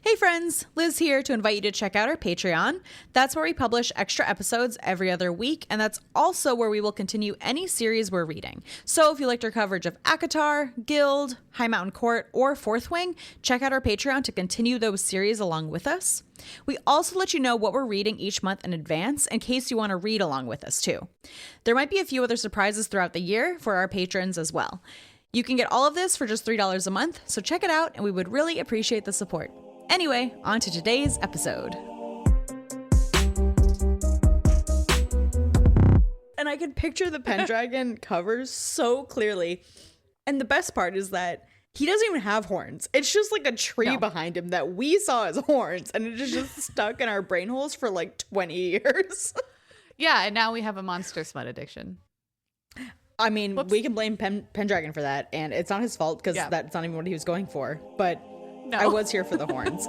Hey friends, Liz here to invite you to check out our Patreon. That's where we publish extra episodes every other week, and that's also where we will continue any series we're reading. So if you liked our coverage of ACOTAR, Guild, High Mountain Court, or Fourth Wing, check out our Patreon to continue those series along with us. We also let you know what we're reading each month in advance in case you want to read along with us too. There might be a few other surprises throughout the year for our patrons as well. You can get all of this for just $3 a month, so check it out and we would really appreciate the support. Anyway, on to today's episode. And I can picture the Pendragon covers so clearly. And the best part is that he doesn't even have horns. It's just like a tree behind him that we saw as horns, and it is just stuck in our brain holes for like 20 years. Yeah, and now we have a monster smut addiction. I mean, we can blame Pendragon for that, and it's not his fault because that's not even what he was going for. But no. I was here for the horns.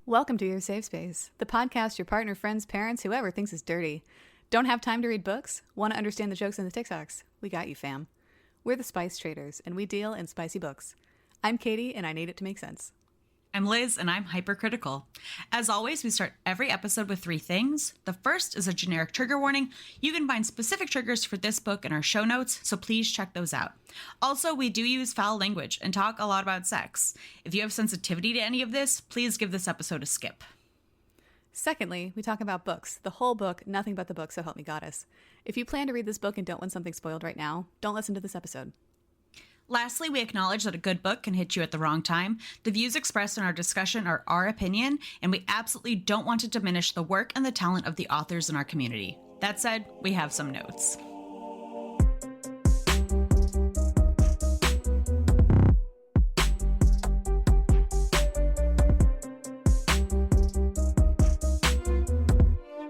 Welcome to Your Safe Space, the podcast your partner, friends, parents, whoever thinks is dirty. Don't have time to read books? Want to understand the jokes and the TikToks? We got you, fam. We're the Spice Traders, and we deal in spicy books. I'm Katie, and I need it to make sense. I'm Liz, and I'm hypercritical. As always, we start every episode with 3 things. The first is a generic trigger warning. You can find specific triggers for this book in our show notes, so please check those out. Also, we do use foul language and talk a lot about sex. If you have sensitivity to any of this, please give this episode a skip. Secondly, we talk about books. The whole book, nothing but the book, so help me goddess. If you plan to read this book and don't want something spoiled right now, don't listen to this episode. Lastly, we acknowledge that a good book can hit you at the wrong time. The views expressed in our discussion are our opinion, and we absolutely don't want to diminish the work and the talent of the authors in our community. That said, we have some notes.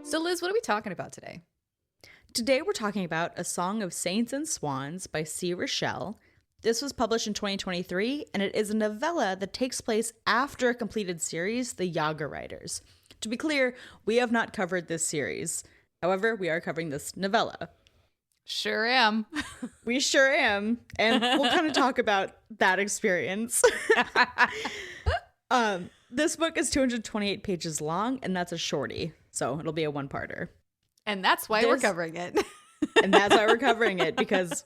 So Liz, what are we talking about today? Today we're talking about A Song of Saints and Swans by Rochelle. This was published in 2023, and it is a novella that takes place after a completed series, The Yaga Writers. To be clear, we have not covered this series. However, we are covering this novella. Sure am. We sure am, and we'll kind of talk about that experience. This book is 228 pages long, and that's a shorty, so it'll be a one-parter. And that's why we're covering it. And that's why we're covering it, because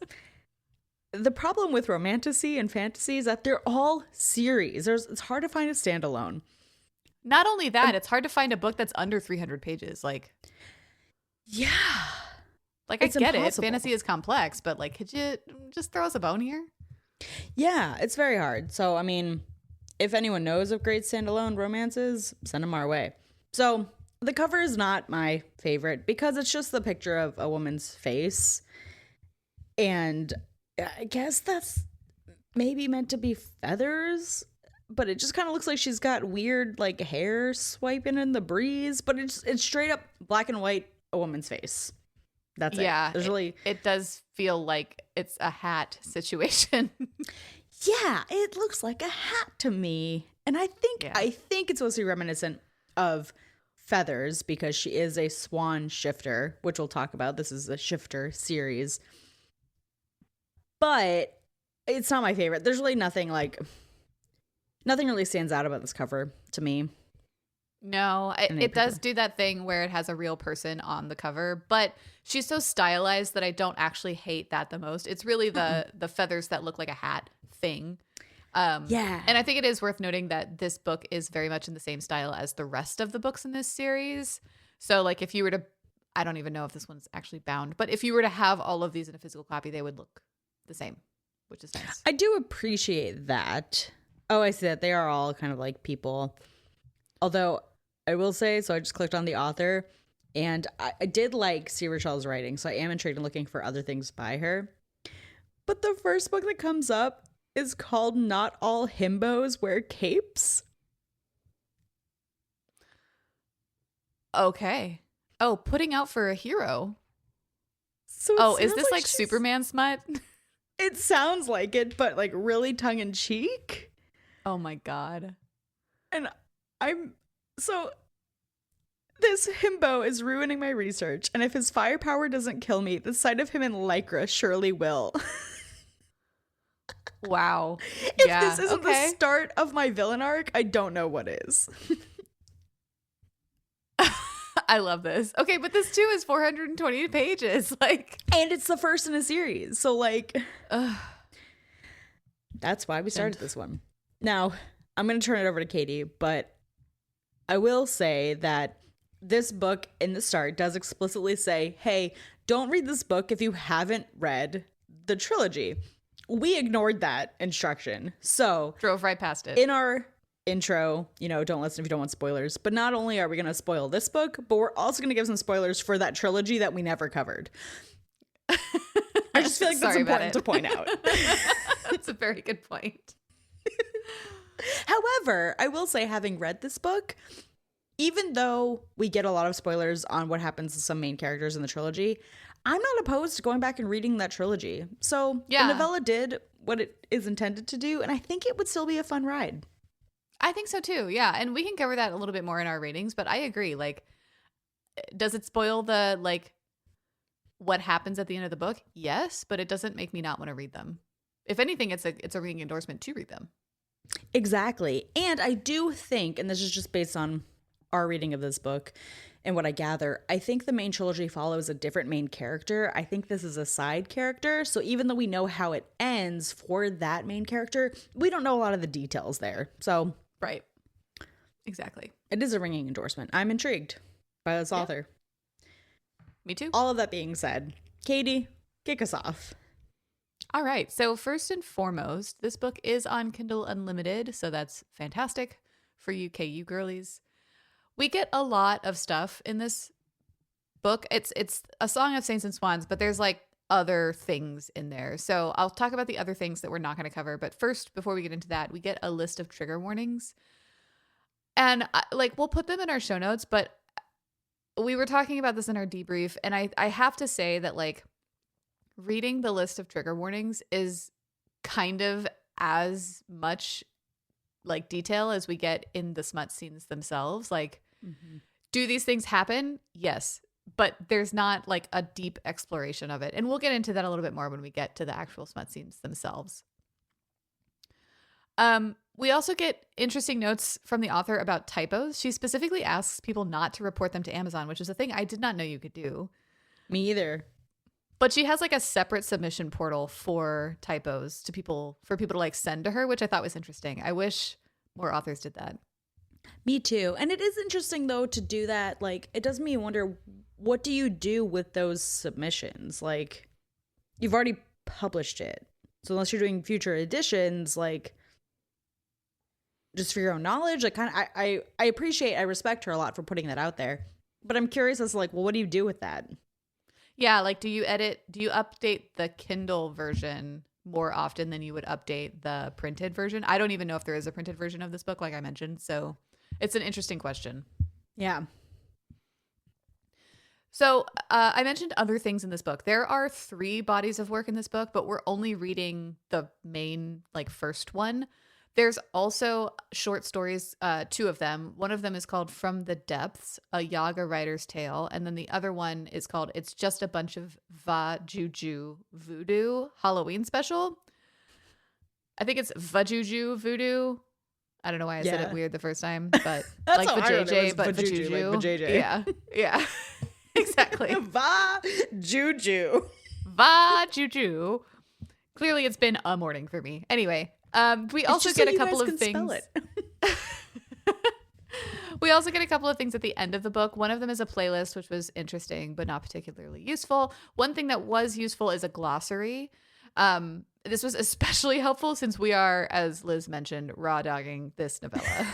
the problem with romantasy and fantasy is that they're all series. It's hard to find a standalone. Not only that, it's hard to find a book that's under 300 pages. Yeah. Like, it's I get impossible. It. Fantasy is complex, but, like, could you just throw us a bone here? Yeah, it's very hard. So, I mean, if anyone knows of great standalone romances, send them our way. So, the cover is not my favorite because it's just the picture of a woman's face. And I guess that's maybe meant to be feathers, but it just kind of looks like she's got weird like hair swiping in the breeze, but it's straight up black and white a woman's face. That's it. Yeah. There's it does feel like it's a hat situation. Yeah, it looks like a hat to me. And I think it's supposed to be reminiscent of feathers because she is a swan shifter, which we'll talk about. This is a shifter series. But it's not my favorite. There's really nothing really stands out about this cover to me. No, it does do that thing where it has a real person on the cover, but she's so stylized that I don't actually hate that the most. It's really the feathers that look like a hat thing. Yeah. And I think it is worth noting that this book is very much in the same style as the rest of the books in this series. So like if you were to, I don't even know if this one's actually bound, but if you were to have all of these in a physical copy, they would look the same, which is nice. I do appreciate that. Oh, I see that. They are all kind of like people. Although I will say, so I just clicked on the author and I did like Rochelle's writing. So I am intrigued in looking for other things by her. But the first book that comes up is called Not All Himbos Wear Capes. Okay. Oh, putting out for a hero. So is this like Superman smut? It sounds like it, but like really tongue in cheek. Oh my God. And this himbo is ruining my research. And if his firepower doesn't kill me, the sight of him in Lycra surely will. Wow. If Yeah. this isn't the start of my villain arc, I don't know what is. I love this. Okay, but this too is 420 pages. Like, and it's the first in a series. So like that's why we started this one. Now, I'm going to turn it over to Katie, but I will say that this book in the start does explicitly say, hey, don't read this book if you haven't read the trilogy. We ignored that instruction. So drove right past it. In our intro, don't listen if you don't want spoilers. But not only are we going to spoil this book, but we're also going to give some spoilers for that trilogy that we never covered. I just feel like that's important to point out. That's a very good point. However, I will say, having read this book, even though we get a lot of spoilers on what happens to some main characters in the trilogy, I'm not opposed to going back and reading that trilogy. So the novella did what it is intended to do, and I think it would still be a fun ride. I think so too. Yeah. And we can cover that a little bit more in our ratings, but I agree. Like, does it spoil the, like, what happens at the end of the book? Yes, but it doesn't make me not want to read them. If anything, it's a ringing endorsement to read them. Exactly. And I do think, and this is just based on our reading of this book and what I gather, I think the main trilogy follows a different main character. I think this is a side character. So even though we know how it ends for that main character, we don't know a lot of the details there. So right. Exactly. It is a ringing endorsement. I'm intrigued by this author. Me too. All of that being said, Katie, kick us off. All right. So first and foremost, this book is on Kindle Unlimited. So that's fantastic for you KU girlies. We get a lot of stuff in this book. It's a song of saints and swans, but there's like other things in there. So I'll talk about the other things that we're not going to cover. But first, before we get into that, we get a list of trigger warnings. And we'll put them in our show notes, but we were talking about this in our debrief. And I have to say that, like, reading the list of trigger warnings is kind of as much like detail as we get in the smut scenes themselves. Like, do these things happen? Yes. But there's not like a deep exploration of it. And we'll get into that a little bit more when we get to the actual smut scenes themselves. We also get interesting notes from the author about typos. She specifically asks people not to report them to Amazon, which is a thing I did not know you could do. Me either. But she has like a separate submission portal for typos for people to like send to her, which I thought was interesting. I wish more authors did that. Me too. And it is interesting though to do that. Like, it does make me wonder, what do you do with those submissions? Like, you've already published it. So unless you're doing future editions, like, just for your own knowledge, like, kind of, I respect her a lot for putting that out there. But I'm curious as to, like, well, what do you do with that? Yeah, like, do you update the Kindle version more often than you would update the printed version? I don't even know if there is a printed version of this book, like I mentioned. So it's an interesting question. Yeah. So I mentioned other things in this book. There are 3 bodies of work in this book, but we're only reading the main, like, first one. There's also short stories, 2 of them. One of them is called From the Depths, a Yaga writer's tale. And then the other one is called It's Just a Bunch of Va-Juju Voodoo Halloween Special. I think it's Va-Juju Voodoo. I don't know why I said it weird the first time, but like Va-JJ, but Va-Juju. Like Va-JJ. Yeah. Exactly. Va-Juju. Va-Juju. Clearly it's been a morning for me. Anyway. We also get a couple of things. We also get a couple of things at the end of the book. One of them is a playlist, which was interesting, but not particularly useful. One thing that was useful is a glossary. This was especially helpful since we are, as Liz mentioned, raw dogging this novella.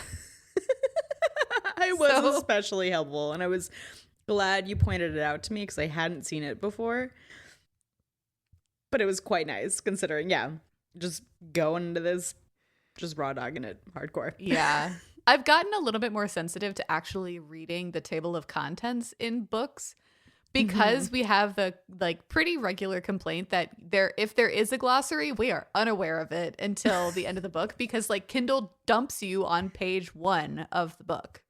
It was especially helpful, and I was glad you pointed it out to me because I hadn't seen it before. But it was quite nice considering, just going into this, just raw dogging it hardcore. Yeah. I've gotten a little bit more sensitive to actually reading the table of contents in books because we have the like pretty regular complaint that if there is a glossary, we are unaware of it until the end of the book because like Kindle dumps you on page 1 of the book.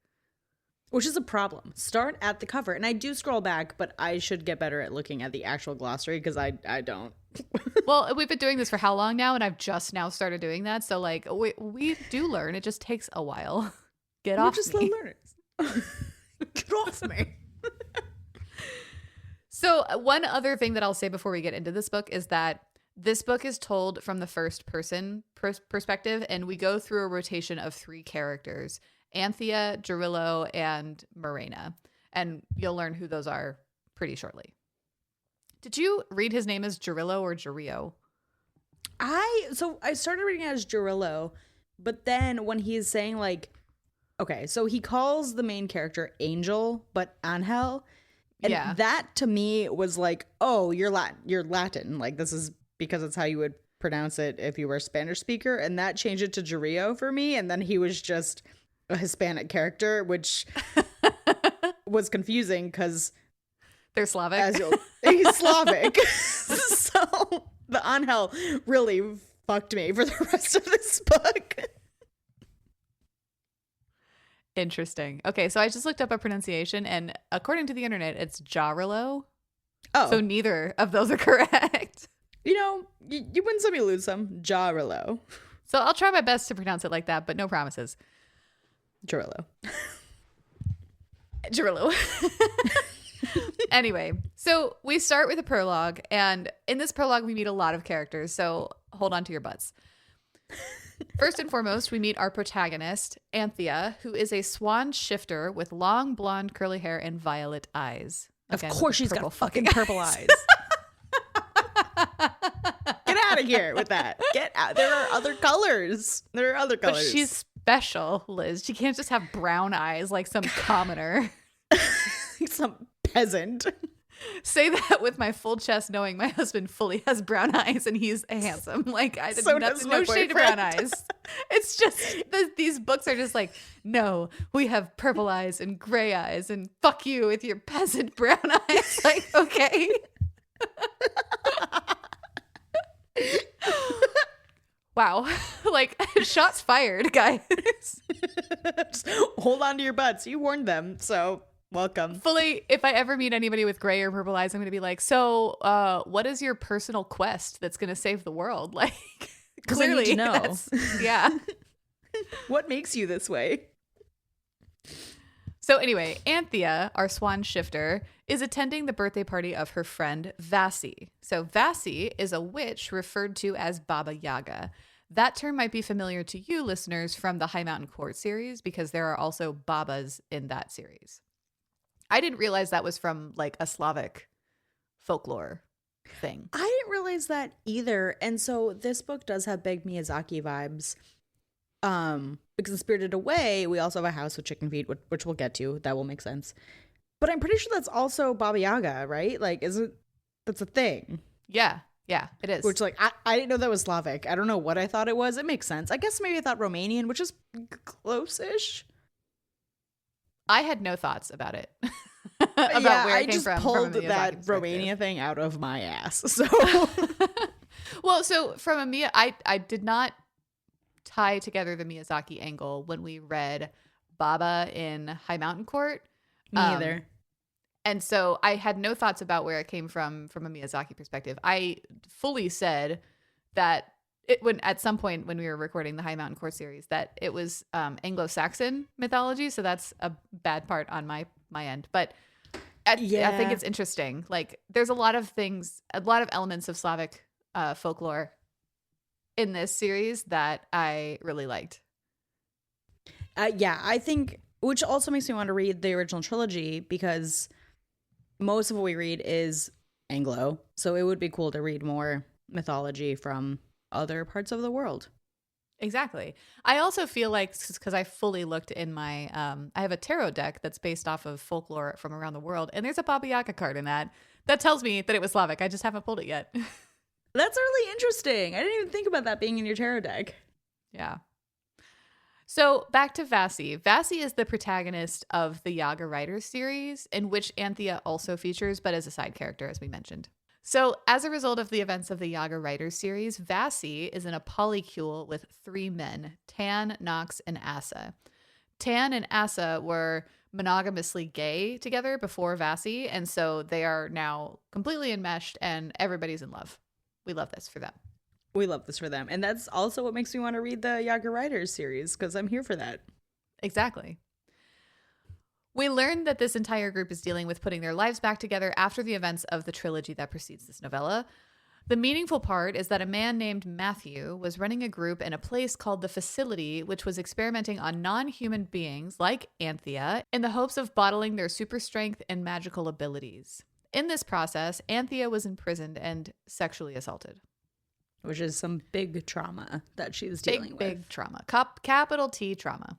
Which is a problem. Start at the cover. And I do scroll back, but I should get better at looking at the actual glossary because I don't. Well, we've been doing this for how long now? And I've just now started doing that. So like we do learn. It just takes a while. Get We're off just me. slow learners. Get off me. So one other thing that I'll say before we get into this book is that this book is told from the first person perspective, and we go through a rotation of 3 characters, Anthea, Jarillo, and Morena. And you'll learn who those are pretty shortly. Did you read his name as Jarillo or Jarillo? I started reading it as Jarillo, but then when he's saying like, okay, so he calls the main character Angel, but Angel. And that to me was like, oh, you're Latin. Like this is because it's how you would pronounce it if you were a Spanish speaker. And that changed it to Jarillo for me. And then he was just a Hispanic character, which was confusing because they're Slavic. He's Slavic. So the Angel really fucked me for the rest of this book. Interesting. Okay, so I just looked up a pronunciation, and according to the internet, it's Jarillo. Oh. So neither of those are correct. You know, you win some, you lose some. Jarillo. So I'll try my best to pronounce it like that, but no promises. Jarillo. Jarillo. Anyway, so we start with a prologue, and in this prologue, we meet a lot of characters, so hold on to your butts. First and foremost, we meet our protagonist, Anthea, who is a swan shifter with long blonde curly hair and violet eyes. Again, of course she's got fucking purple eyes. Get out of here with that. Get out. There are other colors. But she's special, Liz. She can't just have brown eyes like some commoner. Some peasant. Say that with my full chest, knowing my husband fully has brown eyes and he's handsome. Like I did no shade of brown eyes. It's just these books are just like, no, we have purple eyes and gray eyes, and fuck you with your peasant brown eyes. Like, okay. Wow. Like, shots fired, guys. Just hold on to your butts. You warned them, so welcome. Fully, if I ever meet anybody with gray or purple eyes, I'm going to be like, so what is your personal quest that's going to save the world? Like, clearly, I need to know. Yeah. What makes you this way? So anyway, Anthea, our swan shifter, is attending the birthday party of her friend Vassi. So Vassi is a witch referred to as Baba Yaga. That term might be familiar to you listeners from the High Mountain Court series, because there are also Babas in that series. I didn't realize that was from like a Slavic folklore thing. I didn't realize that either. And so this book does have big Miyazaki vibes. Because in Spirited Away, we also have a house with chicken feet, which we'll get to. That will make sense. But I'm pretty sure that's also Baba Yaga, right? Like, that's a thing? Yeah, it is. Which, like, I didn't know that was Slavic. I don't know what I thought it was. It makes sense. I guess maybe I thought Romanian, which is close-ish. I had no thoughts about it. About where it came from. I just pulled that Romania thing out of my ass. So, well, so from I did not tie together the Miyazaki angle when we read Baba in High Mountain Court. Me either. And so I had no thoughts about where it came from a Miyazaki perspective. I fully said that at some point when we were recording the High Mountain Court series, that it was Anglo-Saxon mythology. So that's a bad part on my end. But I think it's interesting. Like, there's a lot of elements of Slavic folklore in this series that I really liked. I think, which also makes me want to read the original trilogy, because most of what we read is Anglo. So it would be cool to read more mythology from other parts of the world. Exactly. I also feel like, because I fully looked in my, I have a tarot deck that's based off of folklore from around the world, and there's a Baba Yaga card in that. That tells me that it was Slavic. I just haven't pulled it yet. That's really interesting. I didn't even think about that being in your tarot deck. Yeah. So back to Vassi. Vassi is the protagonist of the Yaga Writers series, in which Anthea also features, but as a side character, as we mentioned. So as a result of the events of the Yaga Writers series, Vassi is in a polycule with 3 men, Tan, Nox, and Asa. Tan and Asa were monogamously gay together before Vassi, and so they are now completely enmeshed and everybody's in love. We love this for them. We love this for them. And that's also what makes me want to read the Yaga Writers series, because I'm here for that. Exactly. We learn that this entire group is dealing with putting their lives back together after the events of the trilogy that precedes this novella. The meaningful part is that a man named Matthew was running a group in a place called the Facility, which was experimenting on non-human beings like Anthea in the hopes of bottling their super strength and magical abilities. In this process, Anthea was imprisoned and sexually assaulted. Which is some big trauma that she's dealing with. Big trauma. Capital T trauma.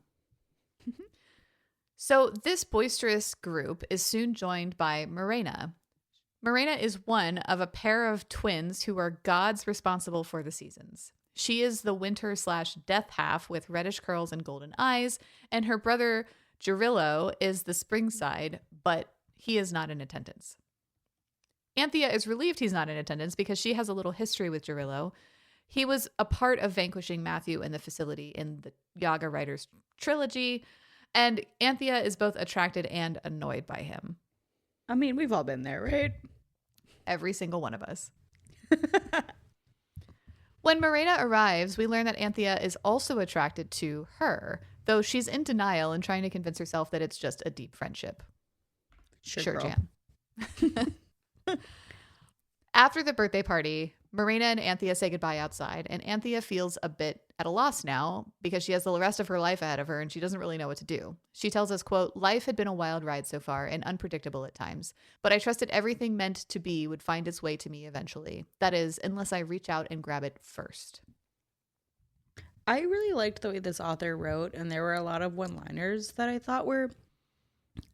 So this boisterous group is soon joined by Morena. Morena is one of a pair of twins who are gods responsible for the seasons. She is the winter/death half with reddish curls and golden eyes, and her brother Gerillo is the spring side, but he is not in attendance. Anthea is relieved he's not in attendance because she has a little history with Gerillo. He was a part of vanquishing Matthew in the Facility in the Yaga Writers trilogy, and Anthea is both attracted and annoyed by him. I mean, we've all been there, right? Every single one of us. When Morena arrives, we learn that Anthea is also attracted to her, though she's in denial and trying to convince herself that it's just a deep friendship. Sure, Jan. After the birthday party, Morena and Anthea say goodbye outside, and Anthea feels a bit at a loss now because she has the rest of her life ahead of her and she doesn't really know what to do. She tells us, quote, "Life had been a wild ride so far and unpredictable at times, but I trusted everything meant to be would find its way to me eventually. That is, unless I reach out and grab it first." I really liked the way this author wrote, and there were a lot of one-liners that I thought were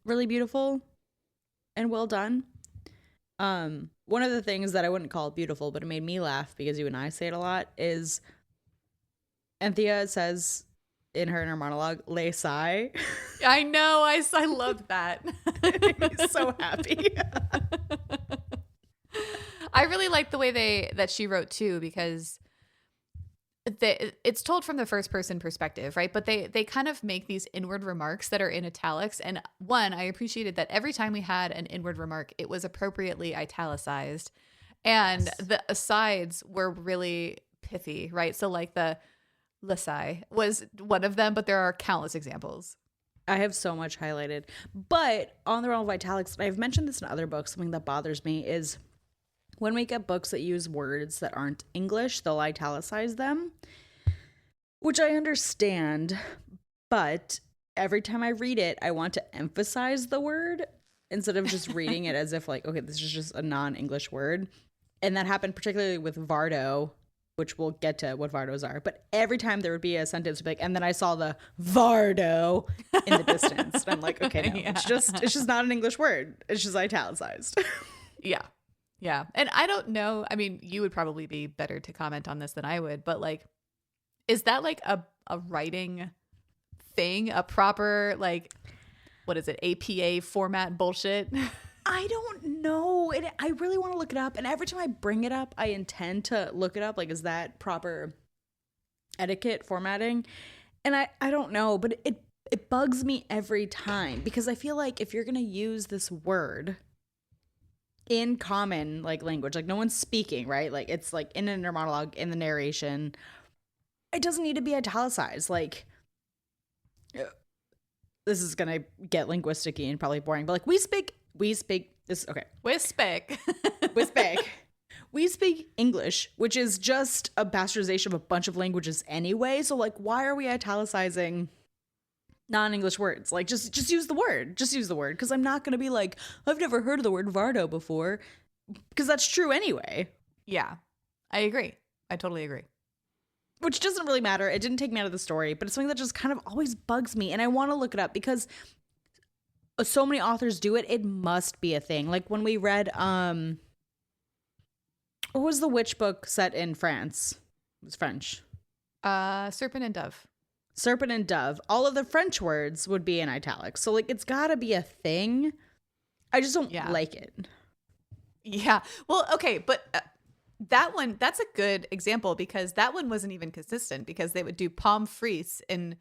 really beautiful and well done. One of the things that I wouldn't call beautiful, but it made me laugh because you and I say it a lot, is Anthea says in her inner monologue, "lay sigh." I know. I love that. It made me so happy. I really like the way that she wrote too, because it's told from the first person perspective, right? But they kind of make these inward remarks that are in italics. And one, I appreciated that every time we had an inward remark, it was appropriately italicized. And the asides were really pithy, right? So like the Lasai was one of them, but there are countless examples. I have so much highlighted. But on the realm of italics, and I've mentioned this in other books, something that bothers me is when we get books that use words that aren't English, they'll italicize them, which I understand, but every time I read it, I want to emphasize the word instead of just reading it as if like, okay, this is just a non-English word. And that happened particularly with Vardo, which we'll get to what Vardos are. But every time there would be a sentence like, and then I saw the Vardo in the distance. And I'm like, okay, no, it's just not an English word. It's just italicized. Yeah. Yeah. And I don't know. I mean, you would probably be better to comment on this than I would, but like, is that like a writing thing, a proper, like, what is it, APA format bullshit? I don't know. I really want to look it up. And every time I bring it up, I intend to look it up. Like, is that proper etiquette formatting? And I don't know, but it bugs me every time because I feel like if you're going to use this word in common like language, like no one's speaking, right? Like it's like in an inner monologue, in the narration, it doesn't need to be italicized. Like, this is going to get linguistic-y and probably boring, but like we speak this, okay. We speak English, which is just a bastardization of a bunch of languages anyway. So like, why are we italicizing non-English words? Like, just use the word. Just use the word. Because I'm not going to be like, I've never heard of the word Vardo before. Because that's true anyway. Yeah, I agree. I totally agree. Which doesn't really matter. It didn't take me out of the story, but it's something that just kind of always bugs me. And I want to look it up because so many authors do it. It must be a thing. Like when we read, what was the witch book set in France? It was French. Serpent and Dove. Serpent and Dove. All of the French words would be in italics. So like, it's gotta be a thing. I just don't like it. Yeah. Well, okay. But that one, that's a good example because that one wasn't even consistent because they would do pommes frites in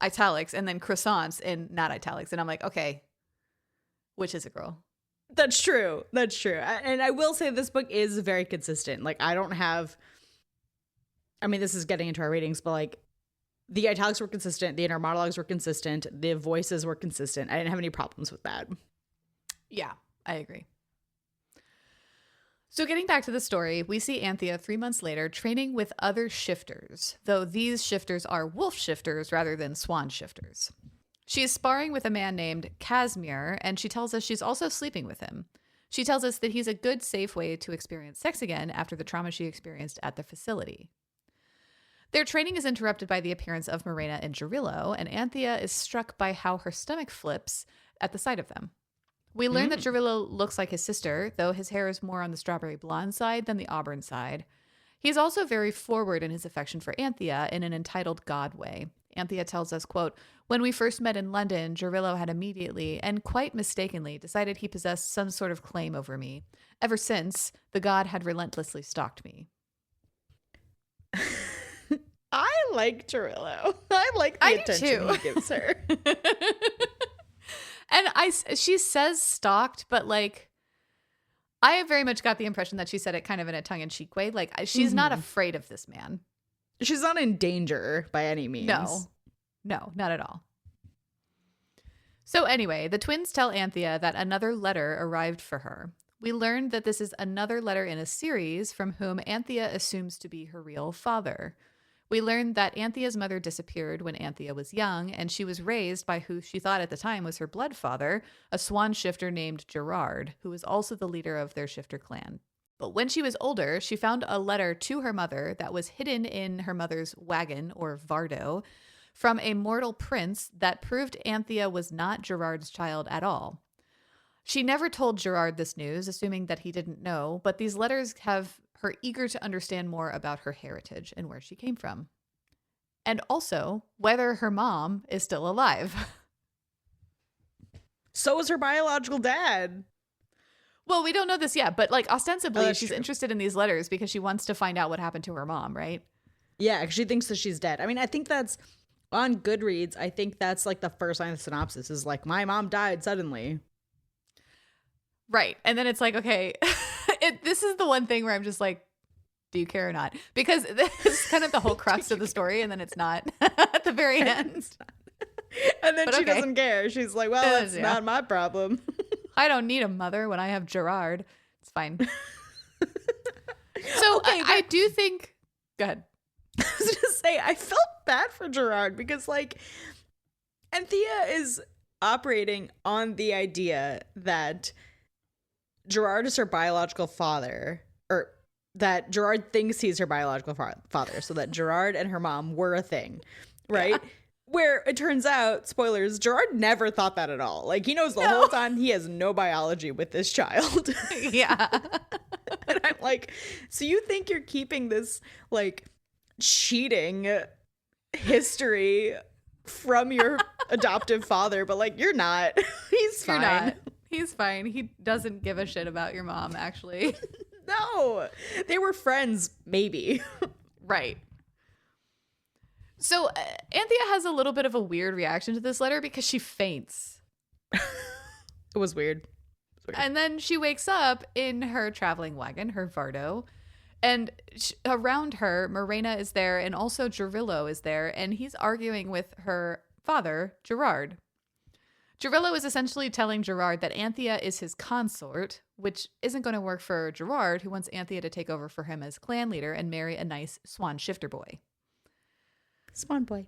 italics and then croissants in not italics. And I'm like, okay, which is a girl? That's true. That's true. And I will say this book is very consistent. Like, I don't have, I mean, this is getting into our ratings, but like the italics were consistent. The inner monologues were consistent. The voices were consistent. I didn't have any problems with that. Yeah, I agree. So getting back to the story, we see Anthea 3 months later training with other shifters, though these shifters are wolf shifters rather than swan shifters. She is sparring with a man named Casimir, and she tells us she's also sleeping with him. She tells us that he's a good, safe way to experience sex again after the trauma she experienced at the facility. Their training is interrupted by the appearance of Morena and Jarillo, and Anthea is struck by how her stomach flips at the sight of them. We learn that Jarillo looks like his sister, though his hair is more on the strawberry blonde side than the auburn side. He's also very forward in his affection for Anthea in an entitled God way. Anthea tells us, quote, "When we first met in London, Jarillo had immediately, and quite mistakenly, decided he possessed some sort of claim over me. Ever since, the god had relentlessly stalked me." I like Jarillo. I like the attention he gives her. And she says stalked, but like, I have very much got the impression that she said it kind of in a tongue-in-cheek way. Like, she's not afraid of this man. She's not in danger by any means. No, not at all. So anyway, the twins tell Anthea that another letter arrived for her. We learned that this is another letter in a series from whom Anthea assumes to be her real father. We learned that Anthea's mother disappeared when Anthea was young, and she was raised by who she thought at the time was her blood father, a swan shifter named Gerard, who was also the leader of their shifter clan. But when she was older, she found a letter to her mother that was hidden in her mother's wagon, or vardo, from a mortal prince that proved Anthea was not Gerard's child at all. She never told Gerard this news, assuming that he didn't know, but these letters have her eager to understand more about her heritage and where she came from. And also, whether her mom is still alive. So is her biological dad. Well, we don't know this yet, but like ostensibly she's true. interested in these letters because she wants to find out what happened to her mom, right? Yeah, 'cause she thinks that she's dead. I mean, I think that's on Goodreads. I think that's like the first line of the synopsis is like, my mom died suddenly. Right. And then it's like, okay, this is the one thing where I'm just like, do you care or not? Because this is kind of the whole crux of the story, and then it's not at the very end. And then But she okay. doesn't care. She's like, well, that's not my problem. I don't need a mother when I have Gerard. It's fine. So Okay, I do think, go ahead. I was gonna say, I felt bad for Gerard because like Anthea is operating on the idea that Gerard is her biological father, or that Gerard thinks he's her biological father, so that Gerard and her mom were a thing, right? Yeah. Where it turns out, spoilers, Gerard never thought that at all. Like, he knows the whole time he has no biology with this child. Yeah. And I'm like, so you think you're keeping this, like, cheating history from your adoptive father, but, like, you're not. He's fine. You're not. He's fine. He doesn't give a shit about your mom, actually. No. They were friends, maybe. Right. So Anthea has a little bit of a weird reaction to this letter because she faints. It was weird. And then she wakes up in her traveling wagon, her Vardo, and around her, Morena is there, and also Jarillo is there, and he's arguing with her father, Gerard. Jarillo is essentially telling Gerard that Anthea is his consort, which isn't going to work for Gerard, who wants Anthea to take over for him as clan leader and marry a nice swan shifter boy. Swan boy.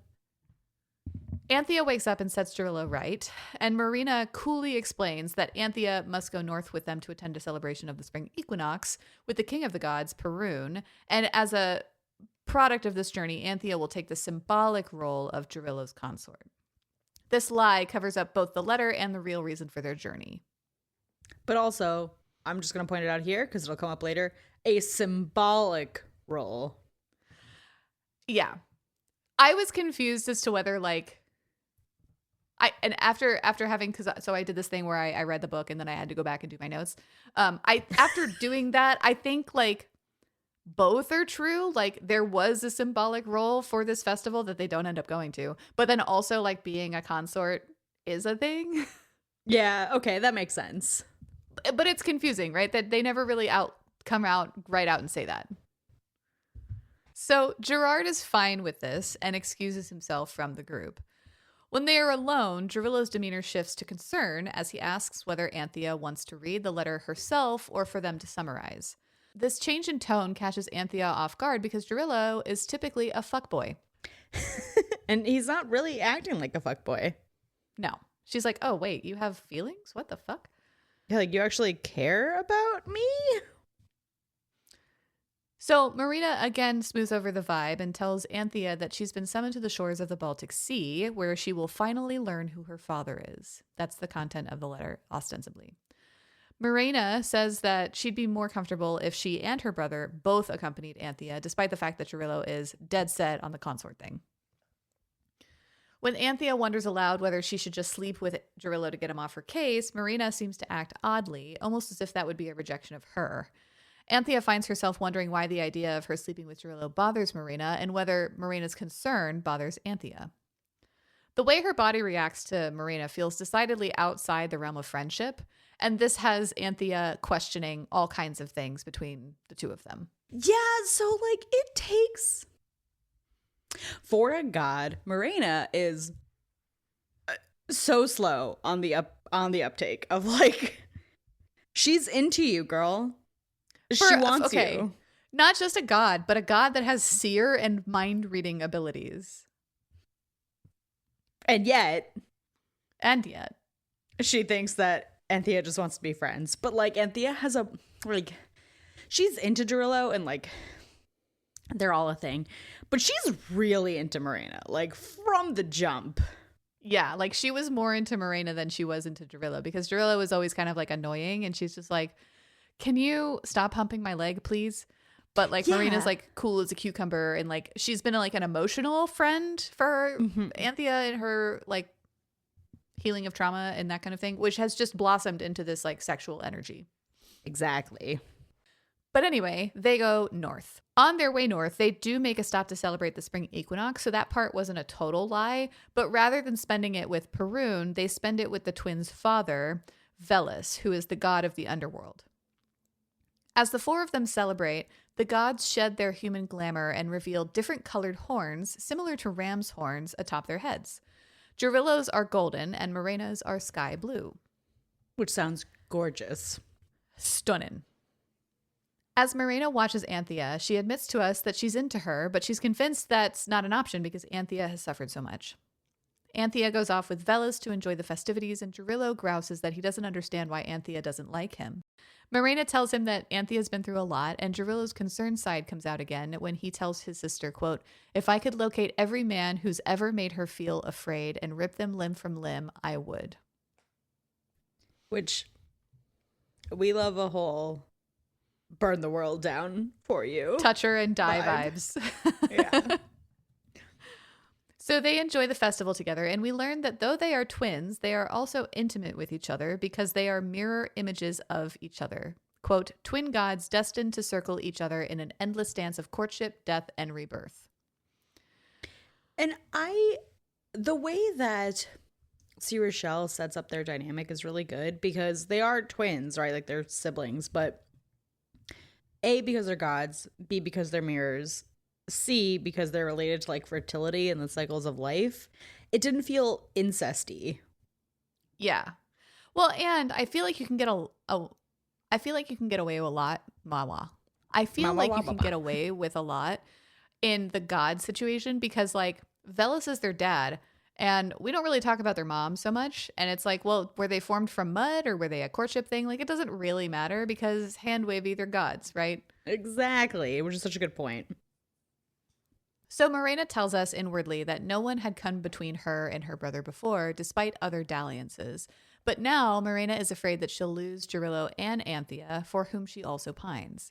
Anthea wakes up and sets Jarillo right, and Marina coolly explains that Anthea must go north with them to attend a celebration of the spring equinox with the king of the gods, Perun, and as a product of this journey, Anthea will take the symbolic role of Jarillo's consort. This lie covers up both the letter and the real reason for their journey. But also, I'm just going to point it out here because it'll come up later, a symbolic role. Yeah. I was confused as to whether like after having, so I did this thing where I read the book and then I had to go back and do my notes. After doing that, I think like both are true. Like there was a symbolic role for this festival that they don't end up going to, but then also like being a consort is a thing. Yeah. Okay. That makes sense. But it's confusing, right? That they never really come out right out and say that. So Gerard is fine with this and excuses himself from the group. When they are alone, Jarillo's demeanor shifts to concern as he asks whether Anthea wants to read the letter herself or for them to summarize. This change in tone catches Anthea off guard because Jarillo is typically a fuckboy. And he's not really acting like a fuckboy. No. She's like, oh, wait, you have feelings? What the fuck? Yeah, like, you actually care about me? So Marina again smooths over the vibe and tells Anthea that she's been summoned to the shores of the Baltic Sea, where she will finally learn who her father is. That's the content of the letter, ostensibly. Marina says that she'd be more comfortable if she and her brother both accompanied Anthea, despite the fact that Jarillo is dead set on the consort thing. When Anthea wonders aloud whether she should just sleep with Jarillo to get him off her case, Marina seems to act oddly, almost as if that would be a rejection of her. Anthea finds herself wondering why the idea of her sleeping with Jarillo bothers Marina and whether Marina's concern bothers Anthea. The way her body reacts to Marina feels decidedly outside the realm of friendship, and this has Anthea questioning all kinds of things between the two of them. Yeah, so like it takes... For a god, Marina is so slow on the uptake of like, she's into you, girl. She wants you. Not just a god, but a god that has seer and mind reading abilities. And yet she thinks that Anthea just wants to be friends. But like Anthea has she's into Jarillo and like they're all a thing. But she's really into Marina, like from the jump. Yeah, like she was more into Marina than she was into Jarillo because Jarillo was always kind of like annoying and she's just like, can you stop humping my leg, please? But like Marina's like cool as a cucumber and like she's been like an emotional friend for Anthea and her like healing of trauma and that kind of thing, which has just blossomed into this like sexual energy. Exactly. But anyway, they go north. On their way north, they do make a stop to celebrate the spring equinox, so that part wasn't a total lie. But rather than spending it with Perun, they spend it with the twins' father, Veles, who is the god of the underworld. As the four of them celebrate, the gods shed their human glamour and reveal different colored horns, similar to ram's horns, atop their heads. Jarillo's are golden and Marina's are sky blue. Which sounds gorgeous. Stunning. As Marina watches Anthea, she admits to us that she's into her, but she's convinced that's not an option because Anthea has suffered so much. Anthea goes off with Veles to enjoy the festivities, and Jarillo grouses that he doesn't understand why Anthea doesn't like him. Marina tells him that Anthea's been through a lot, and Jarillo's concerned side comes out again when he tells his sister, quote, "If I could locate every man who's ever made her feel afraid and rip them limb from limb, I would." Which, we love a whole burn the world down for you. Touch her and die vibes. Yeah. So they enjoy the festival together, and we learn that though they are twins, they are also intimate with each other because they are mirror images of each other. Quote, "Twin gods destined to circle each other in an endless dance of courtship, death, and rebirth." And the way that Rochelle sets up their dynamic is really good because they are twins, right? Like they're siblings, but A, because they're gods, B, because they're mirrors, C, because they're related to like fertility and the cycles of life. It didn't feel incesty. Yeah. Well, and I feel like you can get I feel like you can get away with a lot. I feel like you can get away with a lot in the god situation because like Veles is their dad and we don't really talk about their mom so much. And it's like, well, were they formed from mud or were they a courtship thing? Like it doesn't really matter because hand wavy, they're gods, right? Exactly, which is such a good point. So Marina tells us inwardly that no one had come between her and her brother before, despite other dalliances. But now Marina is afraid that she'll lose Jarillo and Anthea, for whom she also pines.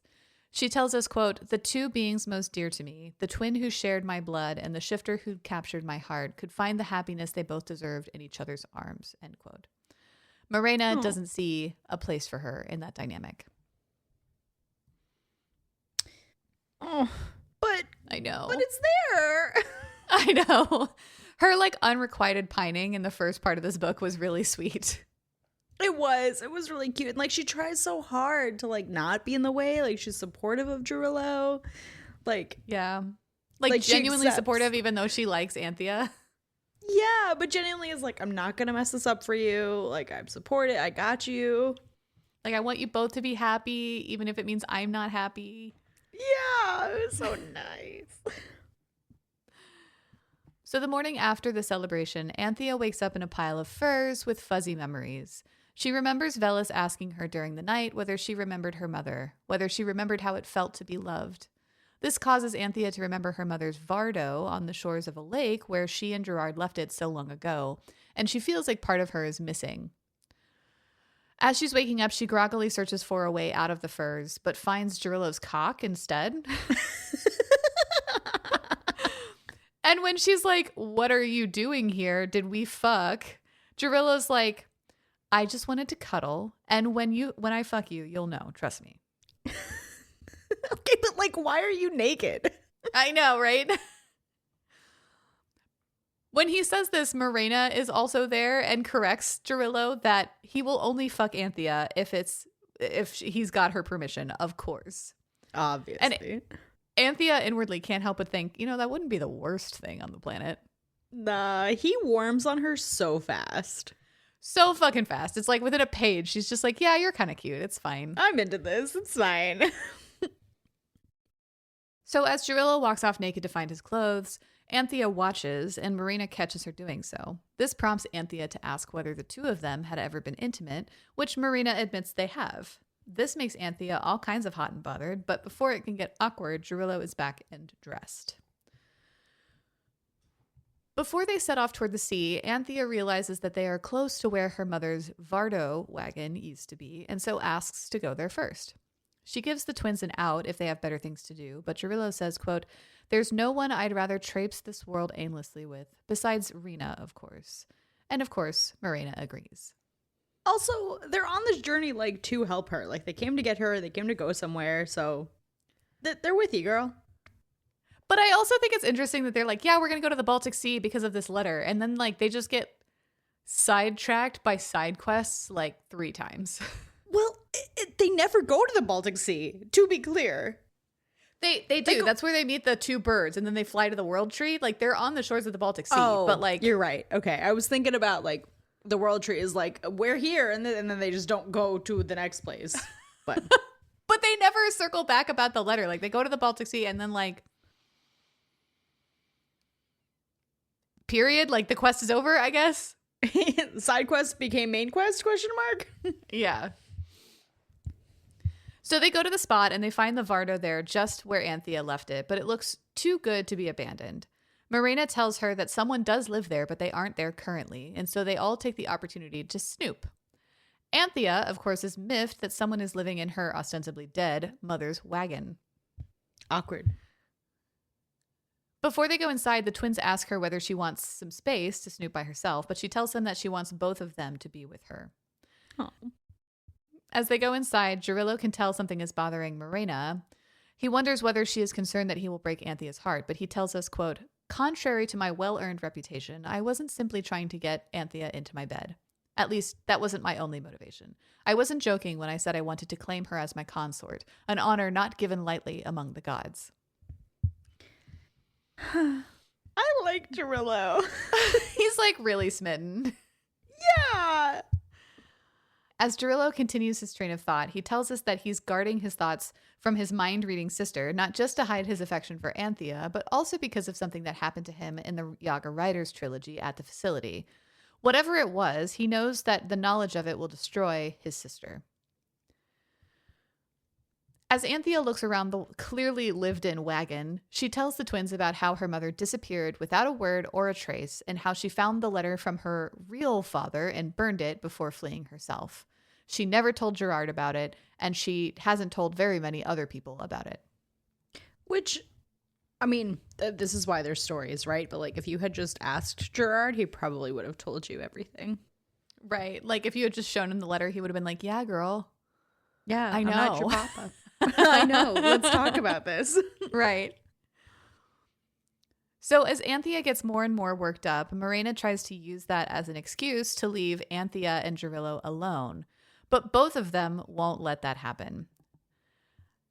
She tells us, quote, "The two beings most dear to me, the twin who shared my blood and the shifter who captured my heart, could find the happiness they both deserved in each other's arms," end quote. Marina doesn't see a place for her in that dynamic. Oh, but I know. But it's there. I know. Her like unrequited pining in the first part of this book was really sweet. It was really cute. And like she tries so hard to like not be in the way. Like she's supportive of Gerillo. Like, yeah. Like genuinely accepts. supportive even though she likes Anthea. Yeah, but genuinely is like, I'm not gonna mess this up for you. Like, I'm supported. I got you. Like, I want you both to be happy, even if it means I'm not happy. Yeah, it was so nice. So the morning after the celebration, Anthea wakes up in a pile of furs with fuzzy memories. She remembers Velis asking her during the night whether she remembered her mother, whether she remembered how it felt to be loved. This causes Anthea to remember her mother's Vardo on the shores of a lake where she and Gerard left it so long ago, and she feels like part of her is missing. As she's waking up, she groggily searches for a way out of the furs, but finds Gerillo's cock instead. And when she's like, "What are you doing here? Did we fuck?" Gerillo's like, "I just wanted to cuddle, and when I fuck you, you'll know. Trust me." Okay, but like, why are you naked? I know, right? When he says this, Morena is also there and corrects Gerillo that he will only fuck Anthea if he's got her permission, of course. Obviously. And Anthea inwardly can't help but think, that wouldn't be the worst thing on the planet. Nah, he warms on her so fast. So fucking fast. It's like within a page, she's just like, yeah, you're kind of cute. It's fine. I'm into this. It's fine. So as Gerillo walks off naked to find his clothes, Anthea watches and Morena catches her doing so. This prompts Anthea to ask whether the two of them had ever been intimate, which Morena admits they have. This makes Anthea all kinds of hot and bothered, but before it can get awkward, Gerillo is back and dressed. Before they set off toward the sea, Anthea realizes that they are close to where her mother's Vardo wagon used to be, and so asks to go there first. She gives the twins an out if they have better things to do, but Gerillo says, quote, "There's no one I'd rather traipse this world aimlessly with, besides Rena, of course." And of course, Morena agrees. Also, they're on this journey like to help her. Like they came to get her, they came to go somewhere, so they're with you, girl. But I also think it's interesting that they're like, yeah, we're going to go to the Baltic Sea because of this letter. And then like they just get sidetracked by side quests like 3 times. Well, they never go to the Baltic Sea, to be clear. They do. That's where they meet the 2 birds and then they fly to the World Tree. Like they're on the shores of the Baltic Sea. Oh, but like you're right. Okay. I was thinking about like the World Tree is like, we're here. And then they just don't go to the next place. But but they never circle back about the letter. Like they go to the Baltic Sea and then like period. Like the quest is over, I guess. Side quest became main quest, question mark? Yeah. So they go to the spot and they find the Vardo there just where Anthea left it, but it looks too good to be abandoned. Morena tells her that someone does live there, but they aren't there currently, and so they all take the opportunity to snoop. Anthea, of course, is miffed that someone is living in her ostensibly dead mother's wagon. Awkward. Before they go inside, the twins ask her whether she wants some space to snoop by herself, but she tells them that she wants both of them to be with her. Oh. As they go inside, Gerillo can tell something is bothering Morena. He wonders whether she is concerned that he will break Anthea's heart, but he tells us, quote, "Contrary to my well-earned reputation, I wasn't simply trying to get Anthea into my bed. At least, that wasn't my only motivation. I wasn't joking when I said I wanted to claim her as my consort, an honor not given lightly among the gods." I like Gerillo. He's like really smitten. Yeah. As Gerillo continues his train of thought, he tells us that he's guarding his thoughts from his mind-reading sister, not just to hide his affection for Anthea, but also because of something that happened to him in the Yaga Writers trilogy at the facility. Whatever it was, he knows that the knowledge of it will destroy his sister. As Anthea looks around the clearly lived-in wagon, she tells the twins about how her mother disappeared without a word or a trace and how she found the letter from her real father and burned it before fleeing herself. She never told Gerard about it, and she hasn't told very many other people about it. Which, I mean, this is why there's stories, right? But like if you had just asked Gerard, he probably would have told you everything. Right. Like if you had just shown him the letter, he would have been like, yeah, girl. Yeah, I know. I'm not your papa. I know. Let's talk about this. Right. So as Anthea gets more and more worked up, Morena tries to use that as an excuse to leave Anthea and Jarrillo alone. But both of them won't let that happen.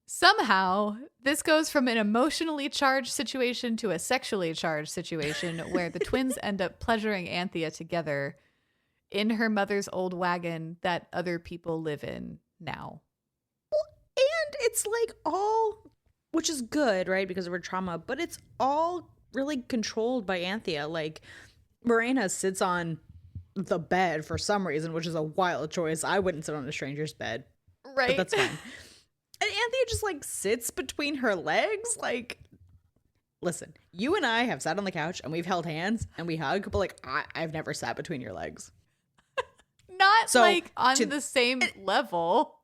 Somehow, this goes from an emotionally charged situation to a sexually charged situation where the twins end up pleasuring Anthea together in her mother's old wagon that other people live in now. And it's like all, which is good, right, because of her trauma, but it's all really controlled by Anthea. Like, Morena sits on the bed for some reason, which is a wild choice. I wouldn't sit on a stranger's bed. Right. But that's fine. And Anthea just like sits between her legs. Like, listen, you and I have sat on the couch and we've held hands and we hug, but like I've never sat between your legs. Not so, like on the same level.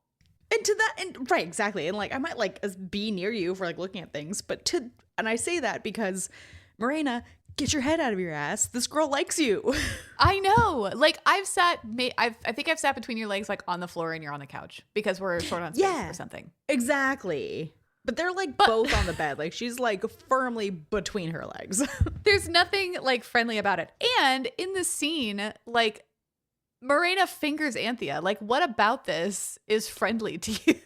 And to that, and right, exactly. And like I might like be near you for like looking at things, but and I say that because Morena, get your head out of your ass. This girl likes you. I know. Like I think I've sat between your legs like on the floor and you're on the couch because we're short on space or something. Exactly. But they're like both on the bed. Like she's like firmly between her legs. There's nothing like friendly about it. And in the scene, like Morena fingers Anthea. Like what about this is friendly to you?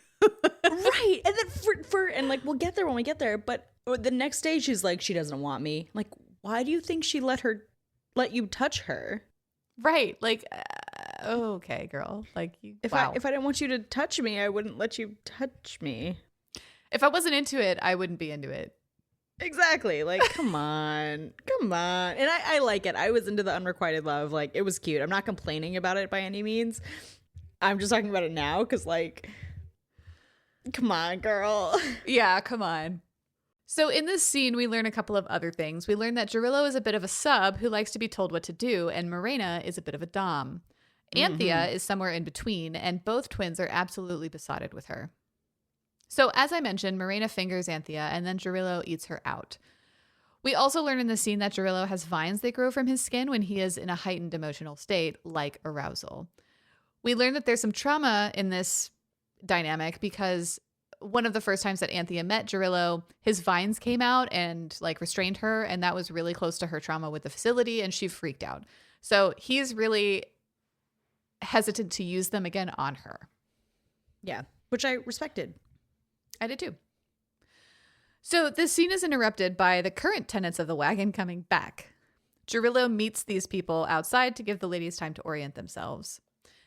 Right. And then and like we'll get there when we get there, but the next day she's like, she doesn't want me. Like, why do you think she let you touch her? Right. Like, okay, girl. Like, if I didn't want you to touch me, I wouldn't let you touch me. If I wasn't into it, I wouldn't be into it. Exactly. Like, come on. And I like it. I was into the unrequited love. Like, it was cute. I'm not complaining about it by any means. I'm just talking about it now because, like, come on, girl. Yeah, come on. So in this scene, we learn a couple of other things. We learn that Jarrillo is a bit of a sub who likes to be told what to do, and Morena is a bit of a dom. Anthea is somewhere in between, and both twins are absolutely besotted with her. So as I mentioned, Morena fingers Anthea, and then Jarrillo eats her out. We also learn in the scene that Jarrillo has vines that grow from his skin when he is in a heightened emotional state, like arousal. We learn that there's some trauma in this dynamic because one of the first times that Anthea met Jarrillo, his vines came out and like restrained her. And that was really close to her trauma with the facility. And she freaked out. So he's really hesitant to use them again on her. Yeah, which I respected. I did too. So this scene is interrupted by the current tenants of the wagon coming back. Jarrillo meets these people outside to give the ladies time to orient themselves.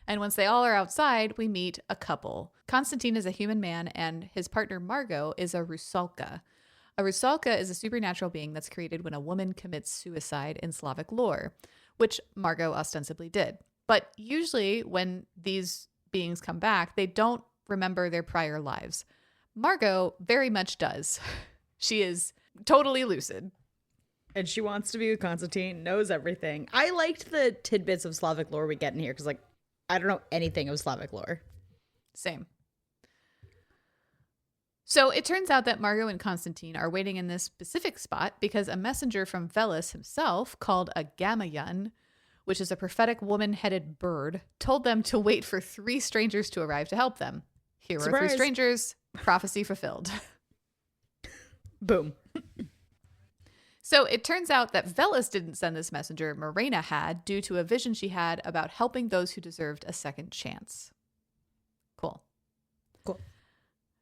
And once they all are outside, we meet a couple. Constantine is a human man, and his partner Margot is a rusalka. A rusalka is a supernatural being that's created when a woman commits suicide in Slavic lore, which Margot ostensibly did. But usually when these beings come back, they don't remember their prior lives. Margot very much does. She is totally lucid. And she wants to be with Constantine, knows everything. I liked the tidbits of Slavic lore we get in here because, like, I don't know anything of Slavic lore. Same. So it turns out that Margot and Constantine are waiting in this specific spot because a messenger from Veles himself, called a Gamayan, which is a prophetic woman-headed bird, told them to wait for 3 strangers to arrive to help them. Here are 3 strangers. Prophecy fulfilled. Boom. So it turns out that Veles didn't send this messenger, Morena had, due to a vision she had about helping those who deserved a second chance. Cool.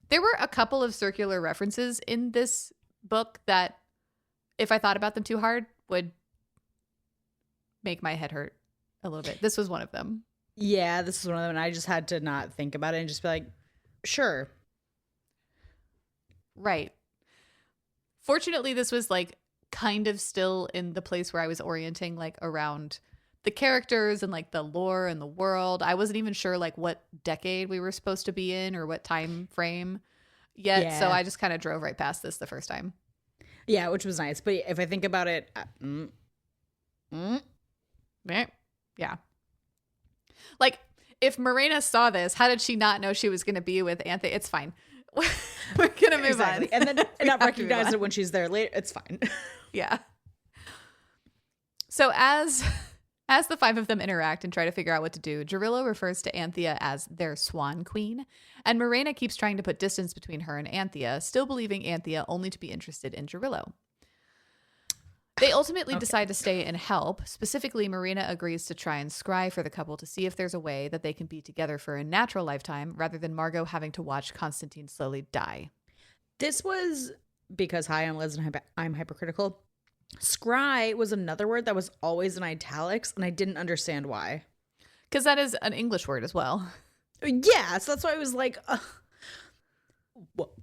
There were a couple of circular references in this book that, if I thought about them too hard, would make my head hurt a little bit. This was one of them. Yeah, this is one of them, and I just had to not think about it and just be like, sure. Right. Fortunately, this was like kind of still in the place where I was orienting like around the characters and like the lore and the world. I wasn't even sure like what decade we were supposed to be in or what time frame yet. Yeah. So I just kind of drove right past this the first time. Yeah, which was nice. But if I think about it, yeah. Like if Morena saw this, how did she not know she was going to be with Anthea? It's fine. We're going to move on. And then not recognize it when she's there later. It's fine. Yeah. So as the 5 of them interact and try to figure out what to do, Jarrillo refers to Anthea as their swan queen, and Morena keeps trying to put distance between her and Anthea, still believing Anthea only to be interested in Jarrillo. They ultimately decide to stay and help. Specifically, Marina agrees to try and scry for the couple to see if there's a way that they can be together for a natural lifetime rather than Margot having to watch Constantine slowly die. This was because, hi, I'm Liz and I'm hypercritical. Scry was another word that was always in italics, and I didn't understand why. Because that is an English word as well. Yeah, so that's why I was like,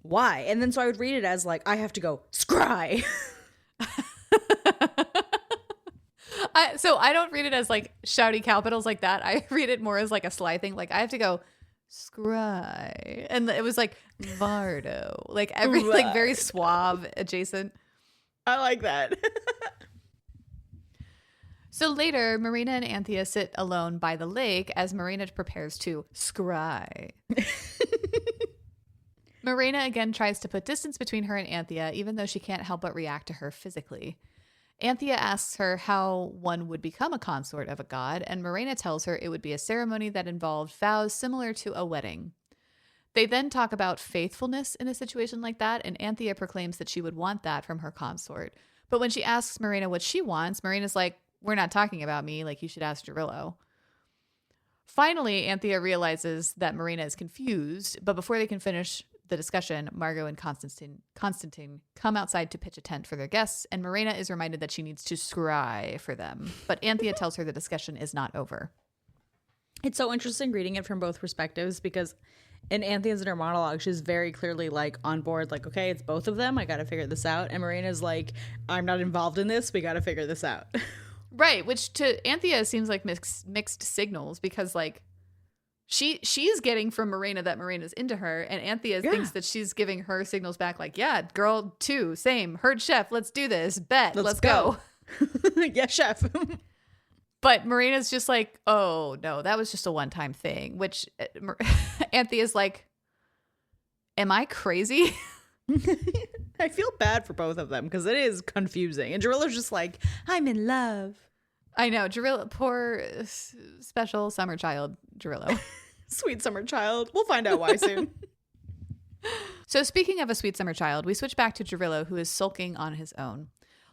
why? And then so I would read it as like, I have to go, scry. So I don't read it as like shouty capitals like that. I read it more as like a sly thing. Like I have to go scry, and it was like Vardo, like every like very suave adjacent. I like that. So later, Marina and Anthea sit alone by the lake as Marina prepares to scry. Marina again tries to put distance between her and Anthea, even though she can't help but react to her physically. Anthea asks her how one would become a consort of a god, and Marina tells her it would be a ceremony that involved vows similar to a wedding. They then talk about faithfulness in a situation like that, and Anthea proclaims that she would want that from her consort. But when she asks Marina what she wants, Marina's like, we're not talking about me, like you should ask Jarillo. Finally, Anthea realizes that Marina is confused, but before they can finish the discussion, Margot and Constantine come outside to pitch a tent for their guests, and Marina is reminded that she needs to scry for them. But Anthea tells her the discussion is not over. It's so interesting reading it from both perspectives because in Anthea's inner monologue, she's very clearly like on board, like, okay, it's both of them. I got to figure this out. And Marina's like, I'm not involved in this. We got to figure this out. Right. Which to Anthea seems like mixed signals because like, she's getting from Marina that Marina's into her, and Anthea thinks that she's giving her signals back like, yeah, girl, too, same, heard chef, let's do this, bet, let's go. Yeah, chef. But Marina's just like, oh, no, that was just a one-time thing, which Anthea's like, am I crazy? I feel bad for both of them because it is confusing. And Jarillo's just like, I'm in love. I know, Jarillo, poor special summer child, Jarillo. Sweet summer child. We'll find out why soon. So speaking of a sweet summer child, we switch back to Jarillo, who is sulking on his own.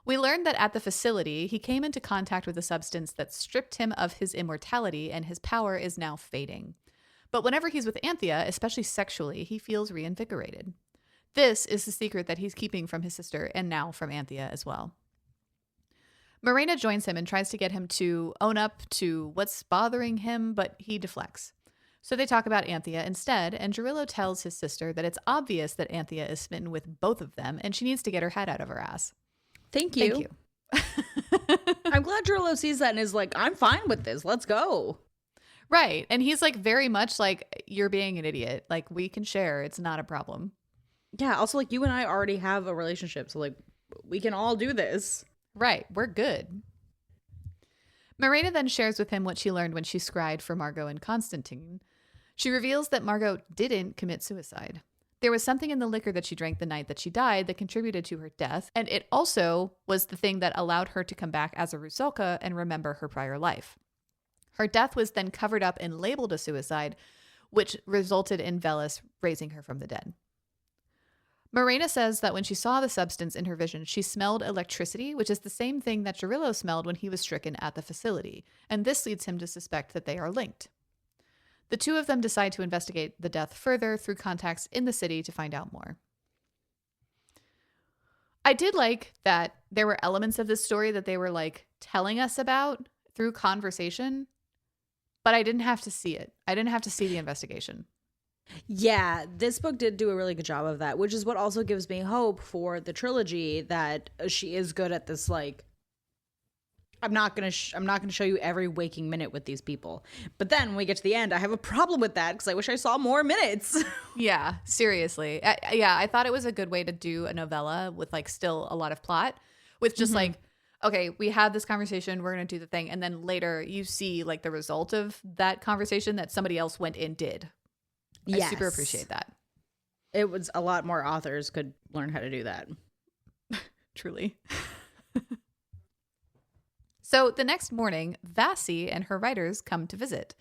We learned that at the facility, he came into contact with a substance that stripped him of his immortality, and his power is now fading. But whenever he's with Anthea, especially sexually, he feels reinvigorated. This is the secret that he's keeping from his sister, and now from Anthea as well. Marina joins him and tries to get him to own up to what's bothering him, but he deflects. So they talk about Anthea instead, and Jarillo tells his sister that it's obvious that Anthea is smitten with both of them, and she needs to get her head out of her ass. Thank you. I'm glad Jarillo sees that and is like, I'm fine with this. Let's go. Right. And he's like very much like, you're being an idiot. Like, we can share. It's not a problem. Yeah. Also, like, you and I already have a relationship. So, like, we can all do this. Right. We're good. Marina then shares with him what she learned when she scried for Margot and Constantine. She reveals that Margot didn't commit suicide. There was something in the liquor that she drank the night that she died that contributed to her death, and it also was the thing that allowed her to come back as a Rusalka and remember her prior life. Her death was then covered up and labeled a suicide, which resulted in Velis raising her from the dead. Marina says that when she saw the substance in her vision, she smelled electricity, which is the same thing that Jarillo smelled when he was stricken at the facility, and this leads him to suspect that they are linked. The two of them decide to investigate the death further through contacts in the city to find out more. I did like that there were elements of this story that they were like telling us about through conversation, but I didn't have to see it. I didn't have to see the investigation. Yeah, this book did do a really good job of that, which is what also gives me hope for the trilogy that she is good at this. Like, I'm not gonna show you every waking minute with these people, but then when we get to the end, I have a problem with that because I wish I saw more minutes. Yeah, seriously. I thought it was a good way to do a novella with like still a lot of plot, with just like, okay, we had this conversation, we're gonna do the thing, and then later you see like the result of that conversation that somebody else went and did. Yes. I super appreciate that. It was a lot more authors could learn how to do that. Truly. So the next morning, Vassie and her writers come to visit.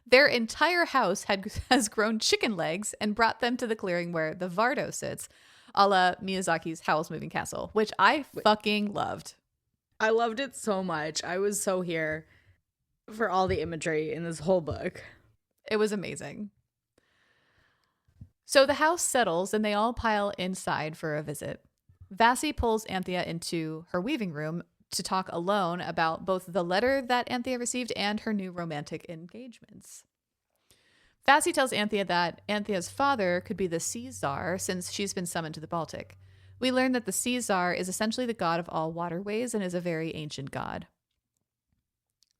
Their entire house has grown chicken legs and brought them to the clearing where the Vardo sits, a la Miyazaki's Howl's Moving Castle, which I fucking loved. I loved it so much. I was so here for all the imagery in this whole book. It was amazing. So the house settles and they all pile inside for a visit. Vassie pulls Anthea into her weaving room to talk alone about both the letter that Anthea received and her new romantic engagements. Vassie tells Anthea that Anthea's father could be the sea czar since she's been summoned to the Baltic. We learn that the sea czar is essentially the god of all waterways and is a very ancient god.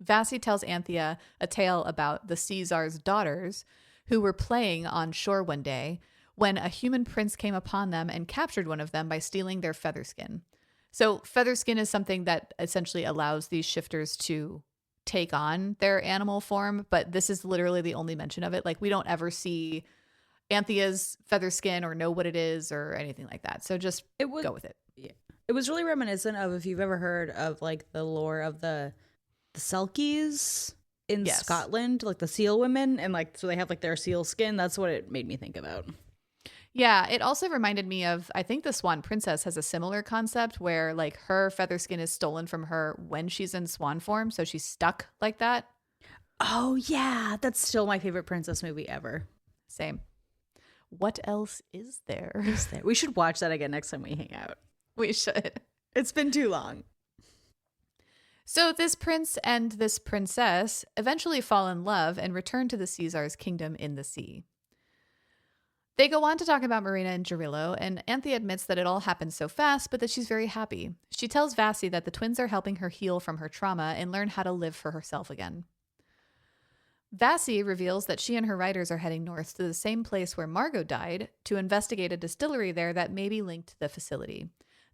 Vassie tells Anthea a tale about the sea czar's daughters who were playing on shore one day when a human prince came upon them and captured one of them by stealing their feather skin. So feather skin is something that essentially allows these shifters to take on their animal form, but this is literally the only mention of it. Like, we don't ever see Anthea's feather skin or know what it is or anything like that. So just go with it. Yeah. It was really reminiscent of, if you've ever heard of like the lore of the Selkies in Scotland, like the seal women, and like so they have like their seal skin. That's what it made me think about. Yeah, it also reminded me of, I think the Swan Princess has a similar concept where like her feather skin is stolen from her when she's in swan form, so she's stuck like that. Oh yeah, that's still my favorite princess movie ever. Same. What else is there? We should watch that again next time we hang out. We should. It's been too long. So this prince and this princess eventually fall in love and return to the Caesar's kingdom in the sea. They go on to talk about Marina and Jarilo, and Anthea admits that it all happened so fast, but that she's very happy. She tells Vassie that the twins are helping her heal from her trauma and learn how to live for herself again. Vassie reveals that she and her riders are heading north to the same place where Margot died to investigate a distillery there that may be linked to the facility.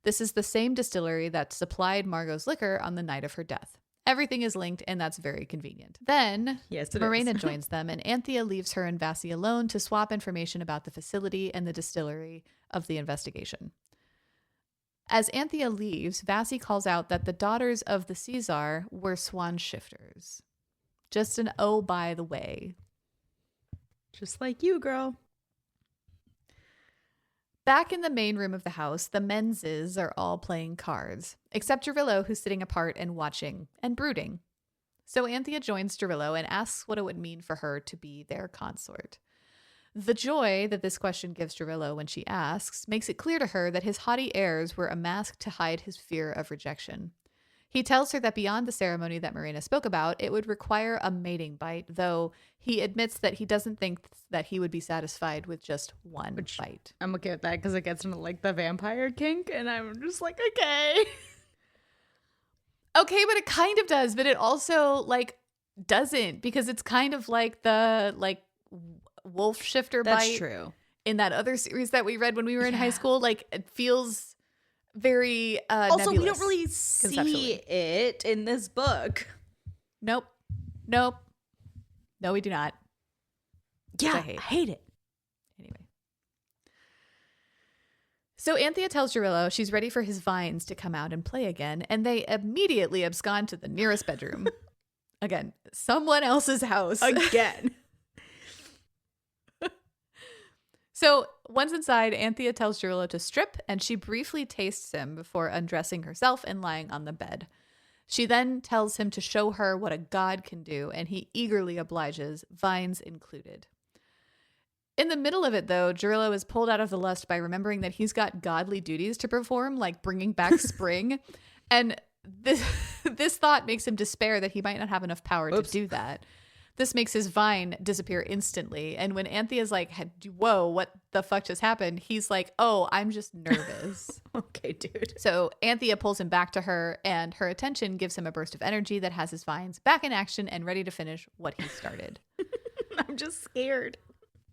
This is the same distillery that supplied Margot's liquor on the night of her death. Everything is linked, and that's very convenient. Then Marina joins them, and Anthea leaves her and Vassie alone to swap information about the facility and the distillery of the investigation. As Anthea leaves, Vassie calls out that the daughters of the Caesar were swan shifters. Just an oh, by the way. Just like you, girl. Back in the main room of the house, the Menses are all playing cards, except Jarilo, who's sitting apart and watching and brooding. So Anthea joins Jarilo and asks what it would mean for her to be their consort. The joy that this question gives Jarilo when she asks makes it clear to her that his haughty airs were a mask to hide his fear of rejection. He tells her that beyond the ceremony that Marina spoke about, it would require a mating bite, though he admits that he doesn't think that he would be satisfied with just one bite. I'm okay with that because it gets into like the vampire kink, and I'm just like, okay. Okay, but it kind of does, but it also like doesn't, because it's kind of like the like wolf shifter bite. That's true. In that other series that we read when we were in high school, like it feels very also nebulous, we don't really see it in this book. Nope. No, we do not. Yeah, I hate it. Anyway. So Anthea tells Jarilo she's ready for his vines to come out and play again, and they immediately abscond to the nearest bedroom. Again, someone else's house. Again. So once inside, Anthea tells Jarilo to strip, and she briefly tastes him before undressing herself and lying on the bed. She then tells him to show her what a god can do, and he eagerly obliges, vines included. In the middle of it, though, Jarilo is pulled out of the lust by remembering that he's got godly duties to perform, like bringing back spring. And this thought makes him despair that he might not have enough power to do that. This makes his vine disappear instantly. And when Anthea's like, whoa, what the fuck just happened? He's like, oh, I'm just nervous. Okay, dude. So Anthea pulls him back to her, and her attention gives him a burst of energy that has his vines back in action and ready to finish what he started. I'm just scared.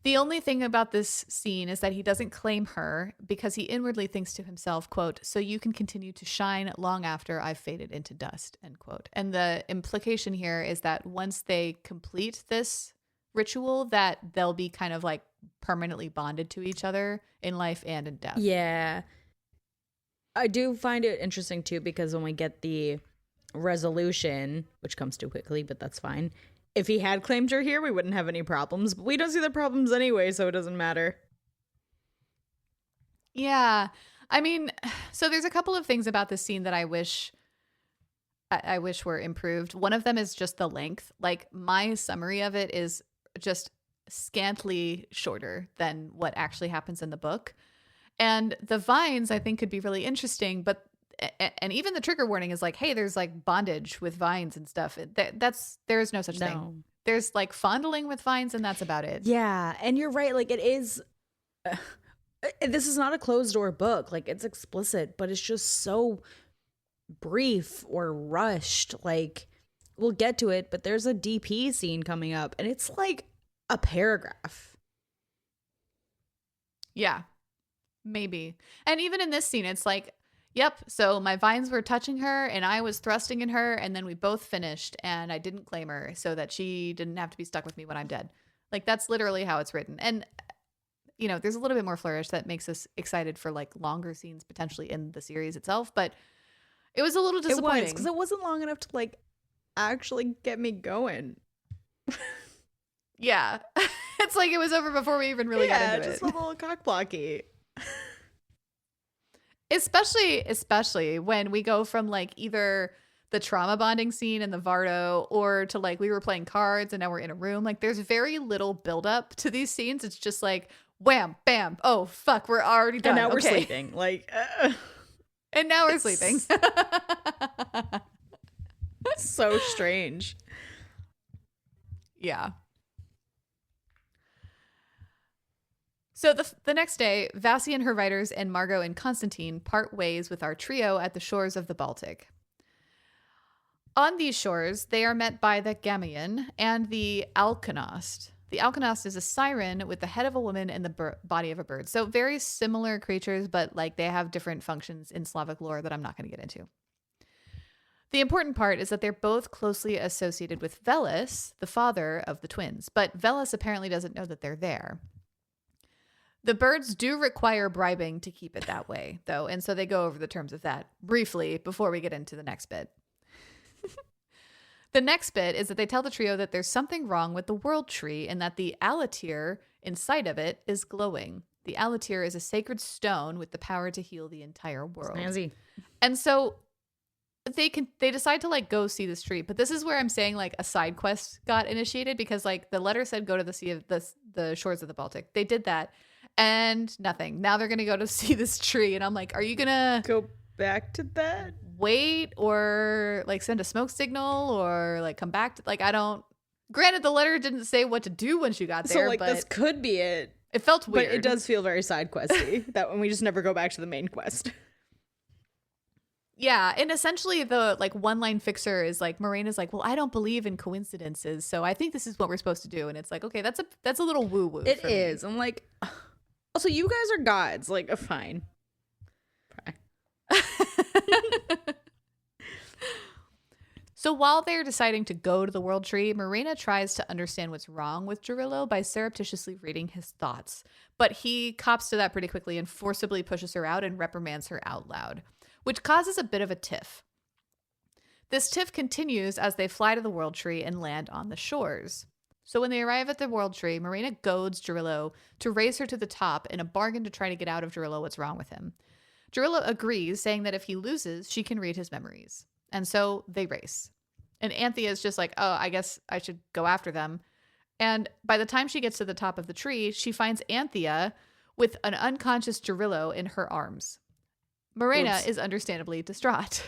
The only thing about this scene is that he doesn't claim her because he inwardly thinks to himself, quote, so you can continue to shine long after I've faded into dust, end quote. And the implication here is that once they complete this ritual, that they'll be kind of like permanently bonded to each other in life and in death. Yeah. I do find it interesting too, because when we get the resolution, which comes too quickly, but that's fine. If he had claimed her here, we wouldn't have any problems. But we don't see the problems anyway, so it doesn't matter. Yeah. I mean, so there's a couple of things about this scene that I wish I wish were improved. One of them is just the length. Like, my summary of it is just scantily shorter than what actually happens in the book. And the vines, I think, could be really interesting, but and even the trigger warning is like, hey, there's like bondage with vines and stuff. There is no such thing. There's like fondling with vines, and that's about it. Yeah, and you're right. Like, it is. This is not a closed door book. Like, it's explicit, but it's just so brief or rushed. Like, we'll get to it, but there's a DP scene coming up, and it's like a paragraph. Yeah, maybe. And even in this scene, it's like, yep, so my vines were touching her and I was thrusting in her, and then we both finished and I didn't claim her so that she didn't have to be stuck with me when I'm dead. Like, that's literally how it's written. And, you know, there's a little bit more flourish that makes us excited for like longer scenes potentially in the series itself, but it was a little disappointing. Because it wasn't long enough to like actually get me going. Yeah. It's like it was over before we even really got into it. Yeah, just a little cock blocky. Especially when we go from like either the trauma bonding scene in the Vardo or to like we were playing cards and now we're in a room. Like, there's very little buildup to these scenes. It's just like wham, bam. Oh, fuck. We're already done. And now we're sleeping. Like, and now we're sleeping. So strange. Yeah. So the next day, Vassie and her writers and Margot and Constantine part ways with our trio at the shores of the Baltic. On these shores, they are met by the Gamayan and the Alkonost. The Alkonost is a siren with the head of a woman and the body of a bird. So very similar creatures, but like they have different functions in Slavic lore that I'm not going to get into. The important part is that they're both closely associated with Veles, the father of the twins, but Veles apparently doesn't know that they're there. The birds do require bribing to keep it that way, though, and so they go over the terms of that briefly before we get into the next bit. The next bit is that they tell the trio that there's something wrong with the world tree and that the alatir inside of it is glowing. The alatir is a sacred stone with the power to heal the entire world. Snazzy. And so they decide to like go see this tree, but this is where I'm saying like a side quest got initiated, because like the letter said go to the sea of the shores of the Baltic. They did that and nothing. Now they're gonna go to see this tree, and I'm like, are you gonna go back to that? Wait, or like send a smoke signal, or like come back to, like, I don't. Granted, the letter didn't say what to do when she got there, so like but this could be it. It felt weird. But it does feel very side questy. That when we just never go back to the main quest. Yeah, and essentially the like one-line fixer is like Morena's like, well, I don't believe in coincidences, so I think this is what we're supposed to do, and it's like, okay, that's a little woo-woo. It is. I'm like, also you guys are gods. Like, fine. So while they're deciding to go to the World Tree, Morena tries to understand what's wrong with Jarillo by surreptitiously reading his thoughts. But he cops to that pretty quickly and forcibly pushes her out and reprimands her out loud, which causes a bit of a tiff. This tiff continues as they fly to the World Tree and land on the shores. So when they arrive at the World Tree, Morena goads Jarillo to race her to the top in a bargain to try to get out of Jarillo what's wrong with him. Jarillo agrees, saying that if he loses, she can read his memories. And so they race. And Anthea is just like, oh, I guess I should go after them. And by the time she gets to the top of the tree, she finds Anthea with an unconscious Jarillo in her arms. Morena is understandably distraught.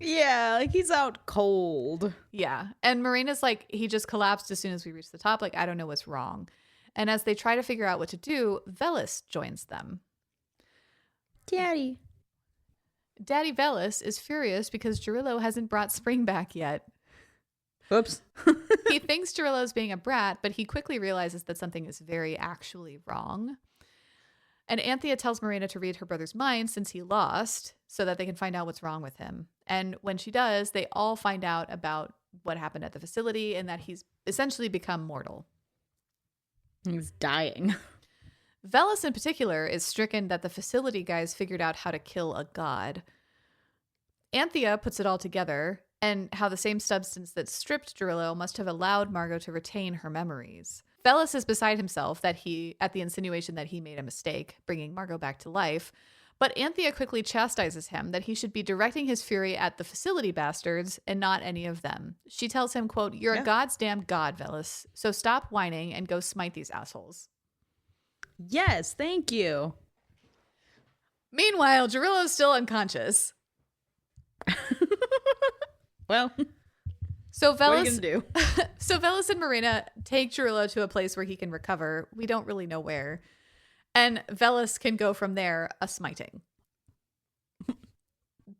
Yeah, like he's out cold. Yeah. And Morena's like, he just collapsed as soon as we reached the top. Like, I don't know what's wrong. And as they try to figure out what to do, Veles joins them. Daddy Veles is furious because Jarillo hasn't brought Spring back yet. Oops. He thinks Jarillo is being a brat, but he quickly realizes that something is very actually wrong. And Anthea tells Morena to read her brother's mind since he lost, so that they can find out what's wrong with him. And when she does, they all find out about what happened at the facility and that he's essentially become mortal. He's dying. Veles in particular is stricken that the facility guys figured out how to kill a god. Anthea puts it all together and how the same substance that stripped Jarillo must have allowed Margot to retain her memories. Veles is beside himself at the insinuation that he made a mistake, bringing Margot back to life. But Anthea quickly chastises him that he should be directing his fury at the facility bastards and not any of them. She tells him, quote, "You're a God's damn god, Velis, so stop whining and go smite these assholes." Yes, thank you. Meanwhile, Jarillo's still unconscious. Well, so what are you Velis, gonna do? so Velis and Marina take Jarillo to a place where he can recover. We don't really know where. And Velis can go from there a smiting.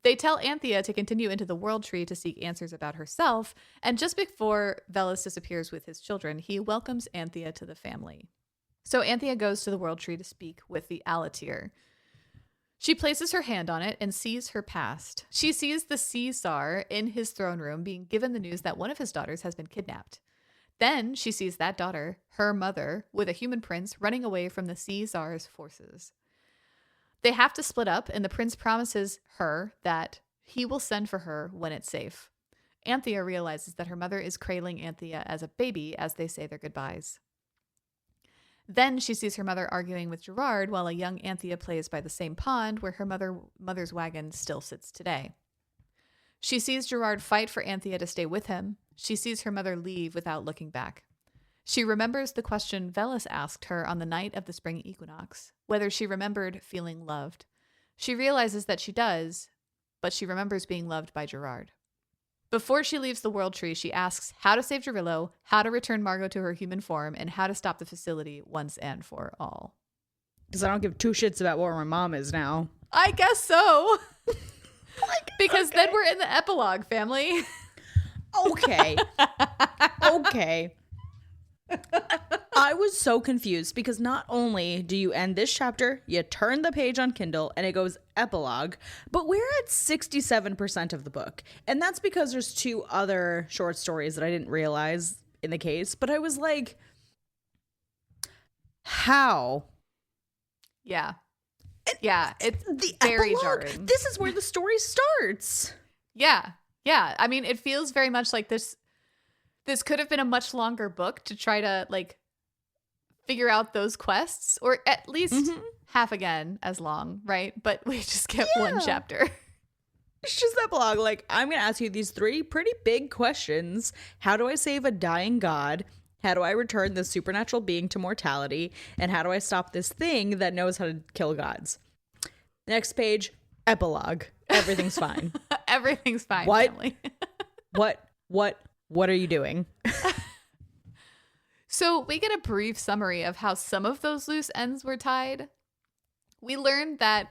They tell Anthea to continue into the World Tree to seek answers about herself. And just before Velis disappears with his children, he welcomes Anthea to the family. So Anthea goes to the World Tree to speak with the Alatir. She places her hand on it and sees her past. She sees the Caesar in his throne room being given the news that one of his daughters has been kidnapped. Then she sees that daughter, her mother, with a human prince running away from the Caesar's forces. They have to split up, and the prince promises her that he will send for her when it's safe. Anthea realizes that her mother is cradling Anthea as a baby as they say their goodbyes. Then she sees her mother arguing with Gerard while a young Anthea plays by the same pond where her mother's wagon still sits today. She sees Gerard fight for Anthea to stay with him. She sees her mother leave without looking back. She remembers the question Velis asked her on the night of the spring equinox, whether she remembered feeling loved. She realizes that she does, but she remembers being loved by Gerard. Before she leaves the World Tree, she asks how to save Jarillo, how to return Margot to her human form, and how to stop the facility once and for all. Because I don't give two shits about where my mom is now. I guess so. Because then we're in the epilogue, family. Okay. Okay. I was so confused because not only do you end this chapter, you turn the page on Kindle and it goes epilogue, but we're at 67% of the book. And that's because there's two other short stories that I didn't realize in the case, but I was like, how? Yeah. Yeah, it's the very epilogue? jarring. This is where the story starts. Yeah. Yeah. I mean, it feels very much like this could have been a much longer book to try to like figure out those quests, or at least half again as long, right? But we just get one chapter. It's just epilogue. Like, I'm going to ask you these three pretty big questions. How do I save a dying god? How do I return this supernatural being to mortality? And how do I stop this thing that knows how to kill gods? Next page, epilogue. Everything's fine. Everything's fine, what? family. What are you doing? So we get a brief summary of how some of those loose ends were tied. We learned that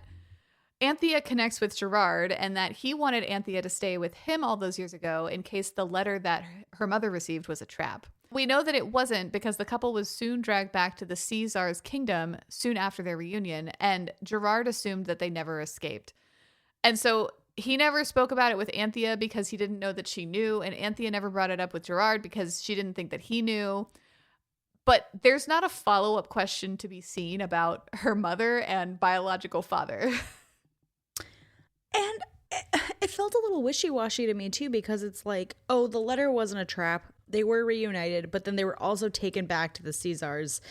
Anthea connects with Gerard and that he wanted Anthea to stay with him all those years ago in case the letter that her mother received was a trap. We know that it wasn't because the couple was soon dragged back to the Caesar's kingdom soon after their reunion, and Gerard assumed that they never escaped. And so he never spoke about it with Anthea because he didn't know that she knew, and Anthea never brought it up with Gerard because she didn't think that he knew. But there's not a follow-up question to be seen about her mother and biological father. And it felt a little wishy-washy to me too, because it's like, oh, the letter wasn't a trap. They were reunited, but then they were also taken back to the Caesar's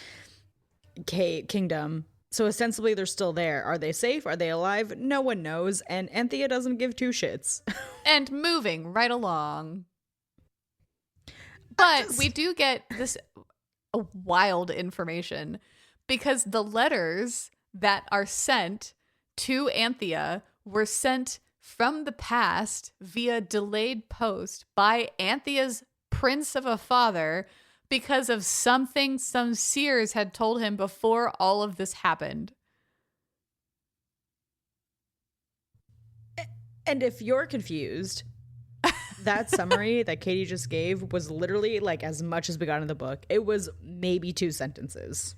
kingdom. So ostensibly they're still there. Are they safe? Are they alive? No one knows. And Anthea doesn't give two shits. And moving right along. But we do get this wild information because the letters that are sent to Anthea were sent from the past via delayed post by Anthea's prince of a father because of something some seers had told him before all of this happened. And if you're confused, that summary that Katie just gave was literally like as much as we got in the book. It was maybe 2 sentences.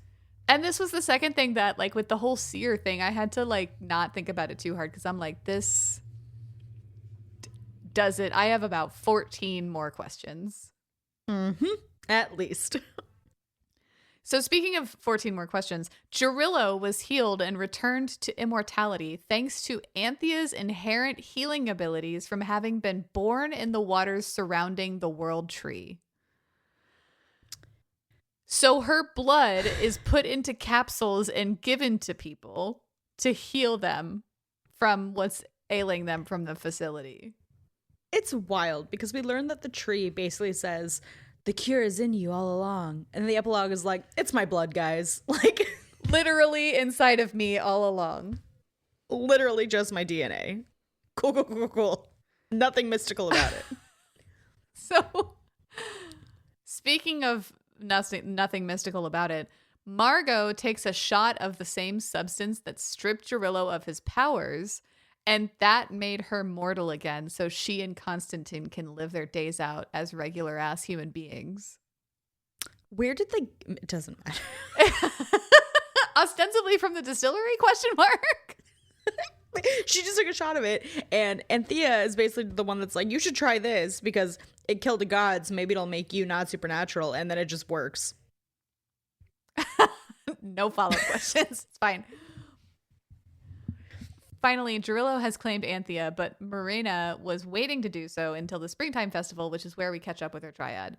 And this was the second thing that, like, with the whole seer thing, I had to, like, not think about it too hard because I'm like, this does it. I have about 14 more questions. At least. So speaking of 14 more questions, Jarillo was healed and returned to immortality thanks to Anthea's inherent healing abilities from having been born in the waters surrounding the World Tree. So her blood is put into capsules and given to people to heal them from what's ailing them from the facility. It's wild because we learned that the tree basically says the cure is in you all along. And the epilogue is like, it's my blood, guys. Like Literally inside of me all along. Literally just my DNA. Cool. Nothing mystical about it. So, speaking of nothing mystical about it, Margot takes a shot of the same substance that stripped Gerillo of his powers, and that made her mortal again, so she and Constantine can live their days out as regular-ass human beings. Where did they... It doesn't matter. Ostensibly from the distillery, question mark? She just took a shot of it, and Anthea is basically the one that's like, you should try this because it killed a god, so maybe it'll make you not supernatural, and then it just works. No follow-up questions. It's fine. Finally, Gerillo has claimed Anthea, but Morena was waiting to do so until the springtime festival, which is where we catch up with her triad.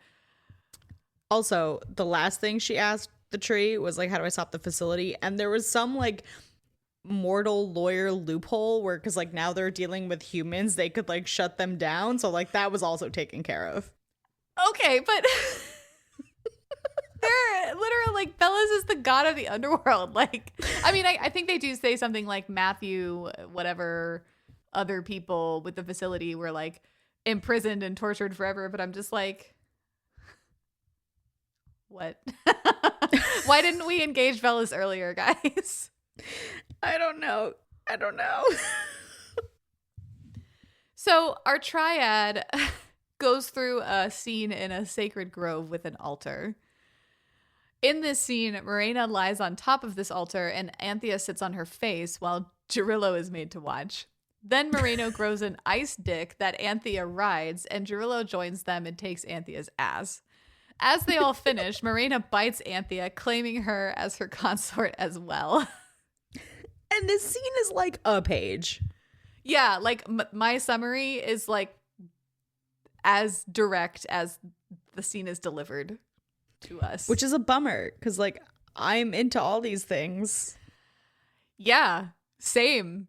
Also, the last thing she asked the tree was like, how do I stop the facility? And there was some like mortal lawyer loophole where, because like now they're dealing with humans, they could like shut them down. So like that was also taken care of. Okay, but they're literally like, Bellas is the god of the underworld. Like, I mean, I think they do say something like Matthew, whatever other people with the facility were like imprisoned and tortured forever. But I'm just like, what? Why didn't we engage Bellas earlier, guys? I don't know. So our triad goes through a scene in a sacred grove with an altar. In this scene, Morena lies on top of this altar and Anthea sits on her face while Gerillo is made to watch. Then Moreno grows an ice dick that Anthea rides, and Gerillo joins them and takes Anthea's ass. As they all finish, Morena bites Anthea, claiming her as her consort as well. And this scene is like a page. Yeah, like my summary is like as direct as the scene is delivered to us. Which is a bummer, because like I'm into all these things. Yeah, same.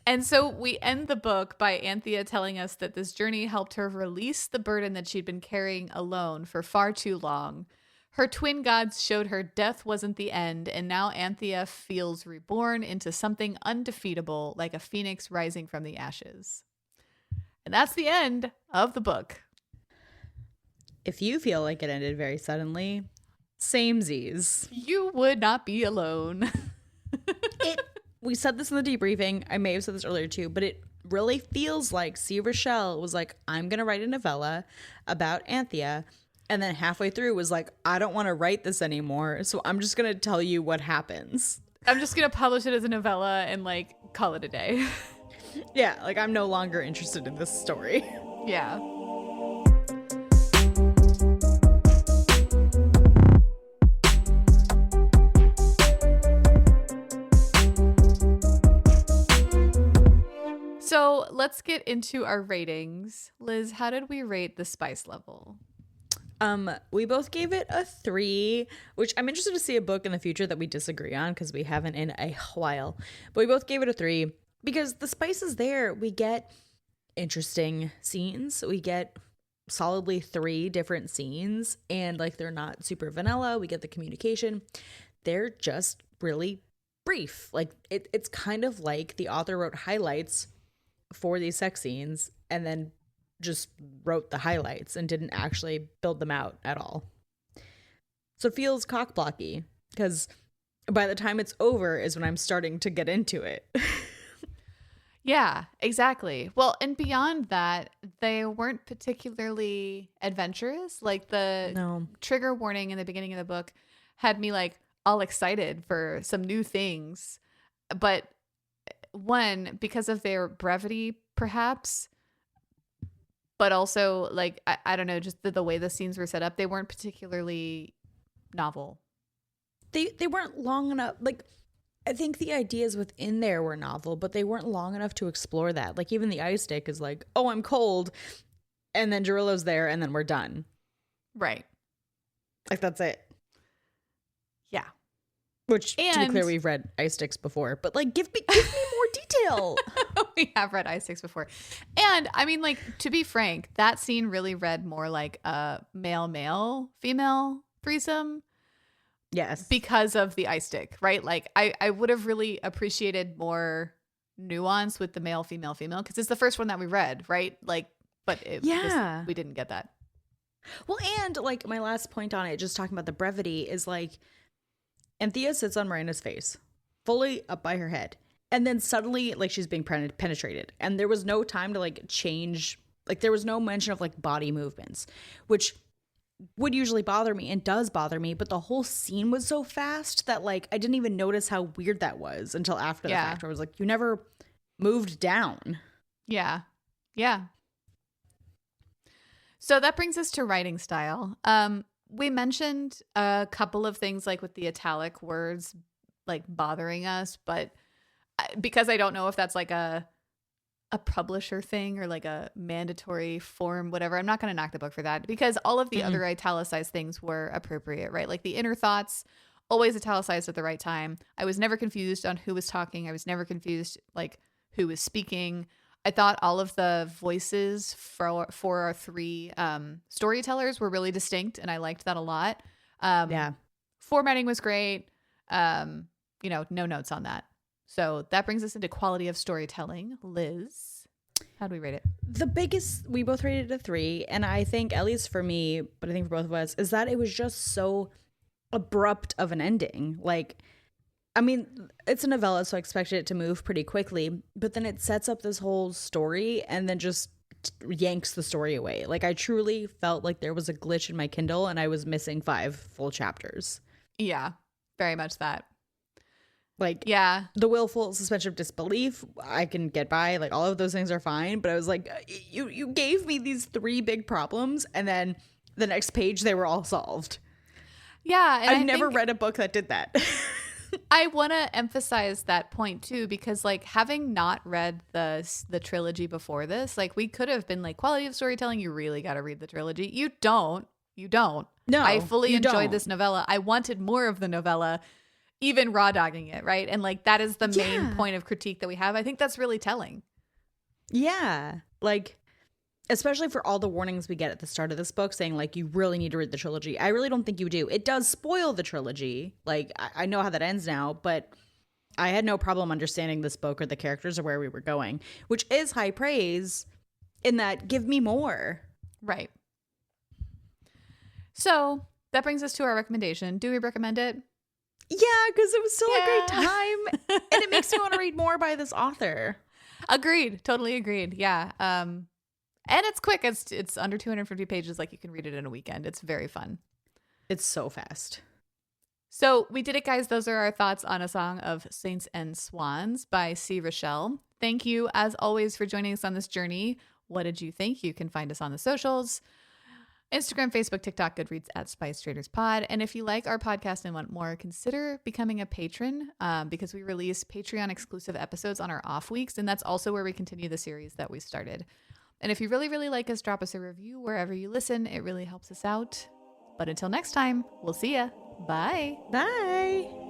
And so we end the book by Anthea telling us that this journey helped her release the burden that she'd been carrying alone for far too long. Her twin gods showed her death wasn't the end, and now Anthea feels reborn into something undefeatable, like a phoenix rising from the ashes. And that's the end of the book. If you feel like it ended very suddenly, samesies. You would not be alone. We said this in the debriefing. I may have said this earlier too, but it really feels like Rochelle was like, I'm going to write a novella about Anthea. And then halfway through was like, I don't want to write this anymore. So I'm just going to tell you what happens. I'm just going to publish it as a novella and like call it a day. Yeah, like I'm no longer interested in this story. Yeah. So let's get into our ratings. Liz, how did we rate the spice level? We both gave it a 3, which I'm interested to see a book in the future that we disagree on because we haven't in a while. But we both gave it a 3 because the spice is there. We get interesting scenes. We get solidly 3 different scenes, and like they're not super vanilla. We get the communication. They're just really brief. Like it's kind of like the author wrote highlights for these sex scenes and then just wrote the highlights and didn't actually build them out at all. So it feels cockblocky because by the time it's over is when I'm starting to get into it. Yeah, exactly. Well, and beyond that, they weren't particularly adventurous. Like the trigger warning in the beginning of the book had me like all excited for some new things. But one, because of their brevity, perhaps, but also like, I don't know, just the way the scenes were set up, they weren't particularly novel. They weren't long enough. Like, I think the ideas within there were novel, but they weren't long enough to explore that. Like even the ice stick is like, oh, I'm cold. And then Gerillo's there and then we're done. Right. Like that's it. Yeah. Which, to be clear, we've read Ice Sticks before, but like, give me more detail. We have read Ice Sticks before. And I mean, like, to be frank, that scene really read more like a male, female threesome. Yes. Because of the ice stick, right? Like, I would have really appreciated more nuance with the male, female, because it's the first one that we read, right? Like, but we didn't get that. Well, and like my last point on it, just talking about the brevity, is like, Anthea sits on Miranda's face, fully up by her head. And then suddenly, like, she's being penetrated. And there was no time to, like, change. Like, there was no mention of, like, body movements, which would usually bother me and does bother me. But the whole scene was so fast that, like, I didn't even notice how weird that was until after the fact. I was like, you never moved down. Yeah. Yeah. So that brings us to writing style. We mentioned a couple of things, like with the italic words, like bothering us, but because I don't know if that's like a publisher thing or like a mandatory form, whatever, I'm not going to knock the book for that, because all of the other italicized things were appropriate, right? Like the inner thoughts, always italicized at the right time. I was never confused on who was talking. I was never confused, like, who was speaking. I thought all of the voices for our three storytellers were really distinct, and I liked that a lot. Formatting was great. No notes on that. So that brings us into quality of storytelling. Liz, how do we rate it? The biggest, we both rated it a 3, and I think, at least for me, but I think for both of us, is that it was just so abrupt of an ending. Like, I mean, it's a novella, so I expected it to move pretty quickly, but then it sets up this whole story and then just yanks the story away. Like, I truly felt like there was a glitch in my Kindle and I was missing 5 full chapters. Yeah, very much that. Like, yeah, the willful suspension of disbelief, I can get by. Like, all of those things are fine, but I was like, you gave me these 3 big problems, and then the next page they were all solved. Yeah, and I've never read a book that did that. I want to emphasize that point too, because like, having not read the trilogy before this, like, we could have been like, quality of storytelling, you really got to read the trilogy. You don't. No, I fully enjoyed this novella. I wanted more of the novella, even raw dogging it, right? And like, that is the main point of critique that we have. I think that's really telling. Yeah, like, especially for all the warnings we get at the start of this book saying, like, you really need to read the trilogy. I really don't think you do. It does spoil the trilogy. Like, I know how that ends now, but I had no problem understanding this book or the characters or where we were going, which is high praise in that give me more. Right. So that brings us to our recommendation. Do we recommend it? Yeah, because it was still a great time. And it makes me want to read more by this author. Agreed. Totally agreed. Yeah. And it's quick. It's under 250 pages. Like, you can read it in a weekend. It's very fun. It's so fast. So we did it, guys. Those are our thoughts on A Song of Saints and Swans by Rochelle. Thank you, as always, for joining us on this journey. What did you think? You can find us on the socials. Instagram, Facebook, TikTok, Goodreads at Spice Traders Pod. And if you like our podcast and want more, consider becoming a patron, because we release Patreon exclusive episodes on our off weeks. And that's also where we continue the series that we started. And if you really, really like us, drop us a review wherever you listen. It really helps us out. But until next time, we'll see ya. Bye. Bye.